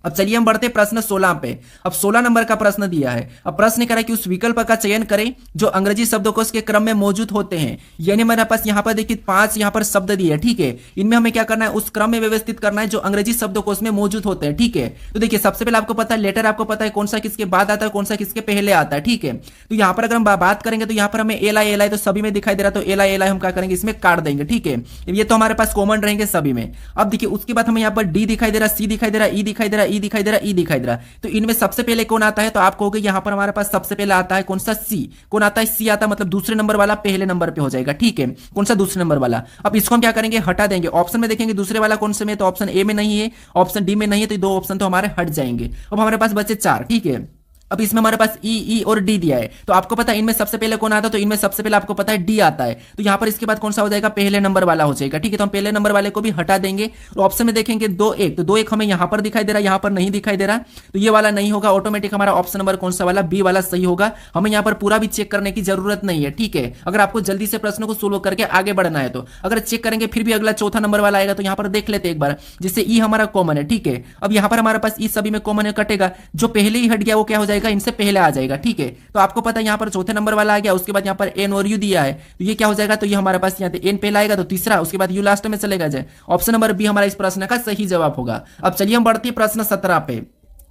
अब चलिए हम बढ़ते प्रश्न 16 पे। अब 16 नंबर का प्रश्न दिया है। अब प्रश्न करा कि उस विकल्प का चयन करें जो अंग्रेजी शब्दकोश के क्रम में मौजूद होते हैं, यानी हमारे पास यहां पर देखिए 5 यहां पर शब्द दिए हैं। ठीक है, इनमें हमें क्या करना है, उस क्रम में व्यवस्थित करना है जो अंग्रेजी शब्दकोश में मौजूद होते हैं। ठीक है, तो देखिए सबसे पहले आपको पता है लेटर, आपको पता है कौन सा किसके बाद आता है, कौन सा किसके पहले आता है। ठीक है, तो यहां पर अगर हम बात करेंगे तो यहां पर हमें एल आई तो सभी में दिखाई दे रहा है, तो एल आई हम क्या करेंगे, इसमें काट देंगे। ठीक है, ये तो हमारे पास कॉमन रहेंगे सभी में। अब देखिए उसके बाद हमें यहां पर डी दिखाई दे रहा है, सी दिखाई दे रहा है, ई दिखाई दे रहा है, ई दिखाई दे रहा है, ई दिखाई दे रहा है। तो इनमें सबसे पहले कौन आता है, तो आप कहोगे यहां पर हमारे पास सबसे पहले आता है कौन सा, सी। कौन आता है, सी आता है, मतलब दूसरे नंबर वाला पहले नंबर पे हो जाएगा। ठीक है, कौन सा, दूसरे नंबर वाला। अब इसको हम क्या करेंगे, हटा देंगे। ऑप्शन में देखेंगे दूसरे वाला कौन से में, तो ऑप्शन ए में नहीं है, ऑप्शन डी में नहीं है, तो 2 ऑप्शन तो हमारे हट जाएंगे। अब हमारे पास बचे 4। ठीक है, अब इसमें हमारे पास ई और डी दिया है, तो आपको पता है इनमें सबसे पहले कौन आता है, तो इनमें सबसे पहले आपको पता है डी आता है, तो यहाँ पर इसके बाद कौन सा हो जाएगा, पहले नंबर वाला हो जाएगा। ठीक है, तो हम पहले नंबर वाले को भी हटा देंगे और ऑप्शन में देखेंगे 2 1, तो 2 1 हमें यहाँ पर दिखाई दे रहा है, यहाँ पर नहीं दिखाई दे रहा, तो ये वाला नहीं होगा, ऑटोमेटिक हमारा ऑप्शन नंबर कौन सा वाला, बी वाला सही होगा। हमें यहाँ पर पूरा भी चेक करने की जरूरत नहीं है। ठीक है, अगर आपको जल्दी से प्रश्न को सोल्व करके आगे बढ़ना है तो अगर चेक करेंगे फिर भी अगला चौथा नंबर वाला आएगा, तो यहाँ पर देख लेते एक बार, जिससे ई हमारा कॉमन है। ठीक है, अब यहाँ पर हमारे पास ई सभी में कॉमन है, कटेगा, जो पहले ही हट गया वो क्या हो जाएगा, इनसे पहले आ जाएगा। ठीक है, तो आपको पता है यहाँ पर चौथे नंबर वाला आ गया, उसके बाद यहाँ पर एन और यू दिया है, तो ये क्या हो जाएगा, तो ये हमारे पास यहाँ पे एन पहला आएगा तो तीसरा, उसके बाद यू लास्ट में चलेगा जाए। ऑप्शन नंबर बी हमारा इस प्रश्न का सही जवाब होगा। अब चलिए हम बढ़ते हैं प्रश्न 17 पे।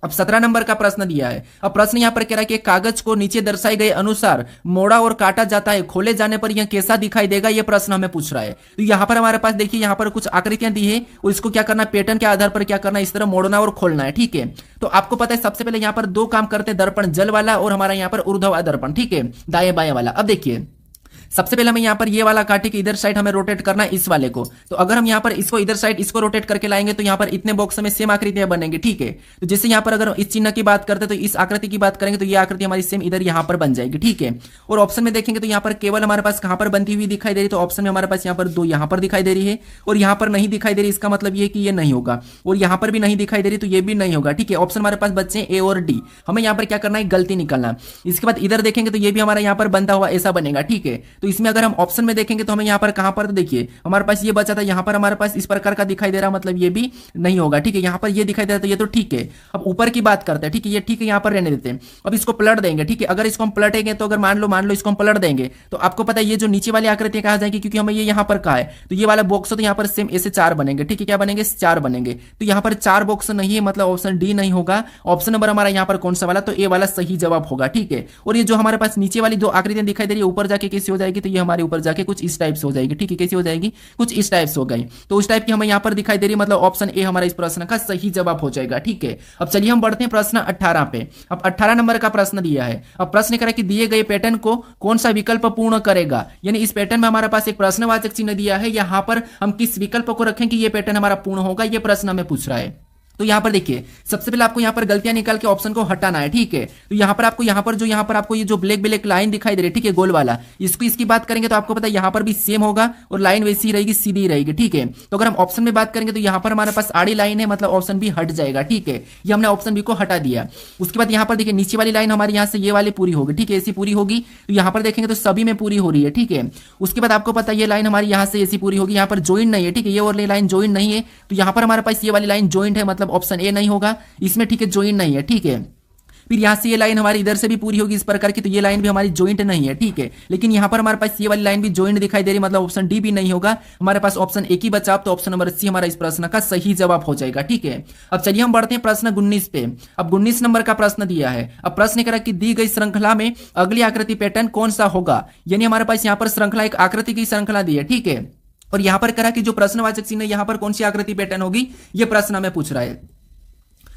अब 17 नंबर का प्रश्न दिया है। अब प्रश्न यहां पर कह रहा है कि कागज को नीचे दर्शाए गए अनुसार मोड़ा और काटा जाता है, खोले जाने पर यह कैसा दिखाई देगा, यह प्रश्न हमें पूछ रहा है। तो यहां पर हमारे पास देखिए यहाँ पर कुछ आकृतियां दी है और इसको क्या करना, पैटर्न के आधार पर क्या करना, इस तरह मोड़ना और खोलना है। ठीक है, तो आपको पता है सबसे पहले यहाँ पर 2 काम करते हैं, दर्पण जल वाला और हमारा यहाँ पर ऊर्ध्वा दर्पण। ठीक है, दाएं बाएं वाला। अब देखिए सबसे पहले हमें यहाँ पर ये वाला काटे कि इधर साइड हमें रोटेट करना है इस वाले को, तो अगर हम यहाँ पर इसको इधर साइड इसको रोटेट करके लाएंगे तो यहाँ पर इतने बॉक्स में सेम आकृतियां बनेंगी। ठीक है, तो जैसे यहाँ पर अगर इस चिन्ह की बात करते हैं तो इस आकृति की बात करेंगे तो ये आकृति हमारी सेम इधर यहाँ पर बन जाएगी। ठीक है, और ऑप्शन में देखेंगे तो यहाँ पर केवल हमारे पास कहाँ पर बनती हुई दिखाई दे रही, तो ऑप्शन में हमारे पास यहाँ पर 2 यहाँ पर दिखाई दे रही है और यहाँ पर नहीं दिखाई दे रही, इसका मतलब ये कि ये नहीं होगा, और यहाँ पर भी नहीं दिखाई दे रही तो ये भी नहीं होगा। ठीक है, ऑप्शन हमारे पास बच्चे ए और डी, हमें यहाँ पर क्या करना है, गलती निकलना। इसके बाद इधर देखेंगे तो ये भी हमारा यहाँ पर बनता हुआ ऐसा बनेगा। ठीक है, तो इसमें अगर हम ऑप्शन में देखेंगे तो हमें यहाँ पर कहां पर, तो देखिए हमारे पास ये बचा था, यहाँ पर हमारे पास इस प्रकार का दिखाई दे रहा, मतलब ये भी नहीं होगा। ठीक है, यहाँ पर ये दिखाई दे रहा तो ये तो ठीक है। अब ऊपर की बात करते हैं। ठीक है, ये ठीक है, यहाँ पर रहने देते हैं। अब इसको पलट देंगे। ठीक है, अगर इसको हम पलटेंगे तो अगर मान लो इसको हम पलट देंगे तो आपको पता है ये जो नीचे वाली आकृति कहा जाएगी, क्योंकि हमें ये यहाँ पर कहा है, तो ये वाला बॉक्स तो यहाँ पर सेम ऐसे 4 बनेंगे। ठीक है, क्या बनेंगे, 4 बनेंगे, तो यहाँ पर 4 बॉक्स नहीं है, मतलब ऑप्शन डी नहीं होगा। ऑप्शन नंबर हमारा यहाँ पर कौन सा वाला, तो ए वाला सही जवाब होगा। ठीक है, और ये जो हमारे पास नीचे वाली 2 आकृतियां दिखाई दे रही है ऊपर जाके कैसी हो जाएगी, तो ये हमारे ऊपर जाके कुछ इस टाइप से हो जाएगी। ठीक है, कैसी हो जाएगी, कुछ इस टाइप से हो गई, तो उस टाइप की हमें यहाँ पर दिखाई दे रही, मतलब ऑप्शन ए हमारा इस प्रश्न का सही जवाब हो जाएगा। ठीक है, अब चलिए हम बढ़ते हैं प्रश्न 18 पे। अब 18 नंबर का प्रश्न दिया है। अब प्रश्न कह रहा है कि दिए गए पैटर्न को कौन सा विकल्प पूर्ण करेगा, यानी इस पैटर्न में हमारे पास एक प्रश्नवाचक चिन्ह दिया है, यहाँ पर हम किस विकल्प को रखें कि ये पैटर्न हमारा पूर्ण होगा, ये प्रश्न हमें पूछ रहा है। तो यहाँ पर देखिए सबसे पहले आपको यहाँ पर गलतियां निकाल के ऑप्शन को हटाना है। ठीक है, तो यहाँ पर आपको ये जो ब्लैक ब्लैक लाइन दिखाई दे रही है, ठीक है, गोल वाला, इसकी बात करेंगे तो आपको पता है यहाँ पर भी सेम होगा और लाइन वैसी रहेगी, सीधी रहेगी। ठीक है, तो अगर हम ऑप्शन में बात करेंगे तो यहाँ पर हमारे पास आड़ी लाइन है, मतलब ऑप्शन बी हट जाएगा। ठीक है, ये हमने ऑप्शन बी को हटा दिया। उसके बाद यहाँ पर देखिए नीचे वाली लाइन हमारी यहाँ से ये वाली पूरी होगी। ठीक है, ऐसी पूरी होगी, तो यहाँ पर देखेंगे तो सभी में पूरी हो रही है। ठीक है, उसके बाद आपको पता है ये लाइन हमारी यहाँ से ऐसी पूरी होगी, यहाँ पर ज्वाइंट नहीं है। ठीक है, ये वाली लाइन ज्वाइंट नहीं है, तो यहाँ पर हमारे पास ये वाली लाइन ज्वाइंट है, मतलब ऑप्शन ए नहीं होगा इसमें। ठीक है, ज्वाइंट नहीं है। ठीक है, फिर यहां से ये लाइन हमारी इधर से भी पूरी होगी इस प्रकार की, तो ये लाइन भी हमारी ज्वाइंट नहीं है। ठीक है, लेकिन यहां पर हमारे पास ये वाली लाइन भी ज्वाइंट दिखाई दे रही, मतलब ऑप्शन डी भी नहीं होगा, हमारे पास ऑप्शन एक ही बचा, तो ऑप्शन नंबर सी हमारा इस प्रश्न का सही जवाब हो जाएगा। ठीक है, अब चलिए हम बढ़ते हैं प्रश्न 19 पे। अब 19 नंबर का प्रश्न दिया है। अब प्रश्न कह रहा है कि दी गई श्रृंखला में अगली आकृति पैटर्न कौन सा होगा, यानी हमारे पास यहाँ पर श्रृंखला, एक आकृति की श्रृंखला दी है। ठीक है, और यहां पर कह रहा है कि जो प्रश्नवाचक चिन्ह है यहाँ पर कौन सी आकृति पैटर्न होगी, ये प्रश्न हमें पूछ रहा है।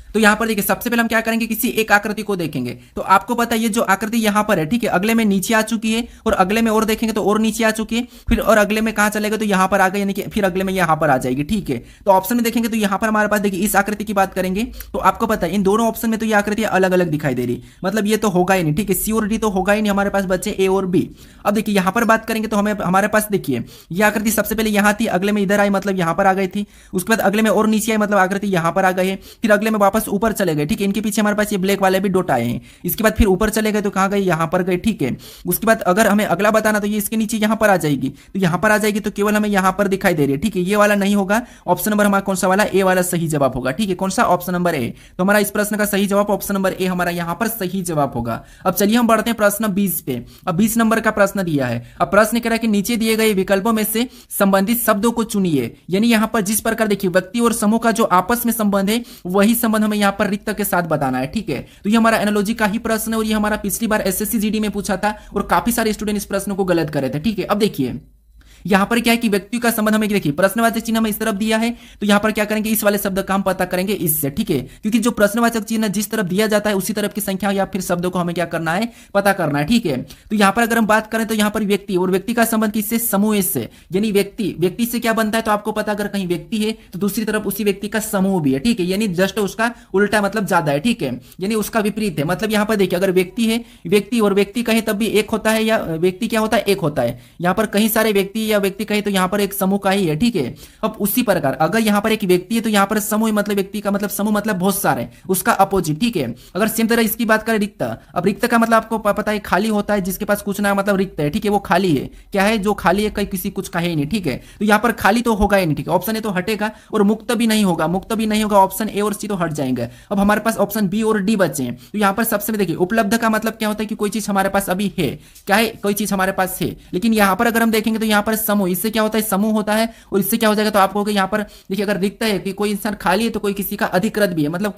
तो यहां पर देखिए सबसे पहले हम क्या करेंगे, किसी एक आकृति को देखेंगे, तो आपको पता है ये जो आकृति यहां पर है, ठीक है, अगले में नीचे आ चुकी है और अगले में और देखेंगे तो और नीचे आ चुकी है, फिर और अगले में कहां चलेगा, तो यहां पर आ गई, यानी कि फिर अगले में यहां पर आ जाएगी। ठीक है, तो ऑप्शन में देखेंगे तो यहां पर हमारे पास देखिए इस आकृति की बात करेंगे तो आपको पता है इन दोनों ऑप्शन में तो ये आकृतियां अलग अलग दिखाई दे रही, मतलब ये तो होगा ही नहीं। ठीक है, सी और डी तो होगा ही नहीं, हमारे पास बच्चे ए और बी। अब देखिए यहां पर बात करेंगे तो हमें हमारे पास देखिए ये आकृति सबसे पहले यहां थी, अगले में इधर आई, मतलब यहां पर आ गई थी, उसके बाद अगले में और नीचे आई, मतलब आकृति यहां पर आ गई है, फिर अगले में वापस ऊपर चले गए। ठीक है, इनके पीछे हमारे पास ये ब्लैक वाले भी डॉट आए हैं, इसके बाद फिर ऊपर चले गए तो कहां गए, यहां पर गए। ठीक है, उसके बाद अगर हमें अगला बताना तो ये इसके नीचे यहां पर आ जाएगी, तो यहां पर आ जाएगी तो केवल हमें यहां पर दिखाई दे रही है। ठीक है, ये वाला नहीं होगा, ऑप्शन नंबर हमारा कौन सा वाला, ए वाला सही जवाब होगा। ठीक है, कौन सा, ऑप्शन नंबर ए। तो हमारा इस प्रश्न का सही जवाब ऑप्शन नंबर ए हमारा यहां पर सही जवाब होगा। अब चलिए हम बढ़ते हैं प्रश्न 20 पे। अब 20 नंबर का प्रश्न दिया है। अब प्रश्न कह रहा है कि नीचे दिए गए विकल्पों में से संबंधित शब्दों को चुनिए, यानी यहां पर जिस प्रकार देखिए व्यक्ति और समूह का जो आपस में संबंध है वही संबंध हमें यहां पर रिक्त के साथ बताना है। ठीक है, तो ये हमारा एनालॉजी का ही प्रश्न है और ये हमारा पिछली बार एसएससी जीडी में पूछा था और काफी सारे स्टूडेंट इस प्रश्न को गलत करे थे। ठीक है, अब देखिए यहाँ पर क्या है कि व्यक्ति का संबंध हमें देखिए प्रश्नवाचक चिन्ह हमें इस तरफ दिया है, तो यहाँ पर क्या करेंगे इस वाले शब्द का हम पता करेंगे इससे, ठीक है, क्योंकि जो प्रश्नवाचक चिन्ह जिस तरफ दिया जाता है उसी तरफ की संख्या या फिर शब्दों को हमें क्या करना है, पता करना है, ठीक है। तो यहाँ पर अगर हम बात करें तो यहाँ पर व्यक्ति और व्यक्ति का संबंध किससे, समूह से, यानी व्यक्ति से क्या बनता है, तो आपको पता अगर कहीं व्यक्ति है तो दूसरी तरफ उसी व्यक्ति का समूह भी है, ठीक है, यानी जस्ट उसका उल्टा मतलब ज्यादा है, ठीक है, यानी उसका विपरीत है। मतलब यहाँ पर देखिए अगर व्यक्ति है, व्यक्ति और व्यक्ति कहे तब भी एक होता है, या व्यक्ति क्या होता है, एक होता है। यहाँ पर कहीं सारे व्यक्ति या व्यक्ति कहे तो यहाँ पर एक समूह का ही है, ठीक है। अब उसी प्रकार अगर यहाँ पर एक व्यक्ति है तो यहाँ पर समूह मतलब व्यक्ति का मतलब समूह मतलब बहुत सारे, उसका अपोजिट, ठीक है। अगर सेम तरह इसकी बात करें रिक्त, अब रिक्त का मतलब आपको पता है खाली होता है, जिसके पास कुछ ना मतलब रिक्त है, ठीक है, वो खाली है, क्या है, जो खाली है, कहीं किसी कुछ का है नहीं, ठीक है। तो यहाँ पर खाली तो होगा ही नहीं, ठीक है, ऑप्शन ए तो हटेगा, और मुक्त भी नहीं होगा, मुक्त भी नहीं होगा, ऑप्शन ए और सी तो हट जाएंगे। अब हमारे पास ऑप्शन बी और डी बचे हैं। तो यहाँ पर सबसे देखिए उपलब्ध का मतलब क्या होता है कि कोई चीज हमारे पास अभी है, क्या है, कोई चीज हमारे पास है। लेकिन यहाँ पर अगर हम देखेंगे तो यहाँ पर समूह, इससे क्या होता है, समूह होता है, और इससे क्या हो जाएगा, तो आपको यहाँ पर देखिए अगर रिक्त है कि कोई इंसान खाली है तो कोई किसी का अधिकृत भी है, मतलब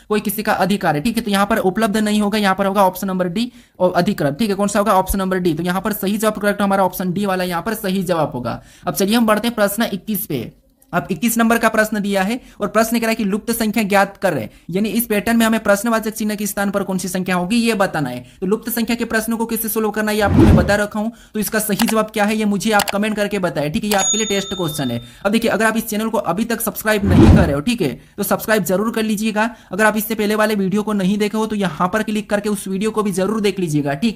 कोई किसी का अधिकार है, ठीक है। तो यहाँ पर उपलब्ध नहीं होगा, यहाँ पर होगा ऑप्शन नंबर डी और अधिकृत, ठीक है। कौन सा होगा, ऑप्शन नंबर डी। तो यहाँ पर सही जवाब करेक्ट हमारा ऑप्शन डी वाला यहाँ पर सही जवाब होगा। अब चलिए हम बढ़ते हैं प्रश्न 21 पे। अब 21 नंबर का प्रश्न दिया है और प्रश्न कह रहा है कि लुप्त संख्या ज्ञात कर रहे, यानी इस पैटर्न में हमें प्रश्नवाचक चिन्ह के स्थान पर कौन सी संख्या होगी ये बताना है। तो लुप्त संख्या के प्रश्नों को किससे सोल्व करना है ये आपको मैं बता रखा हूं। तो इसका सही जवाब क्या है ये मुझे आप कमेंट करके बताएं, ठीक है, ये आपके लिए टेस्ट क्वेश्चन है। अब देखिए अगर आप इस चैनल को अभी तक सब्सक्राइब नहीं कर रहे हो, ठीक है, तो सब्सक्राइब जरूर कर लीजिएगा। अगर आप इससे पहले वाले वीडियो को नहीं देखे हो तो यहाँ पर क्लिक करके उस वीडियो को भी जरूर देख लीजिएगा, ठीक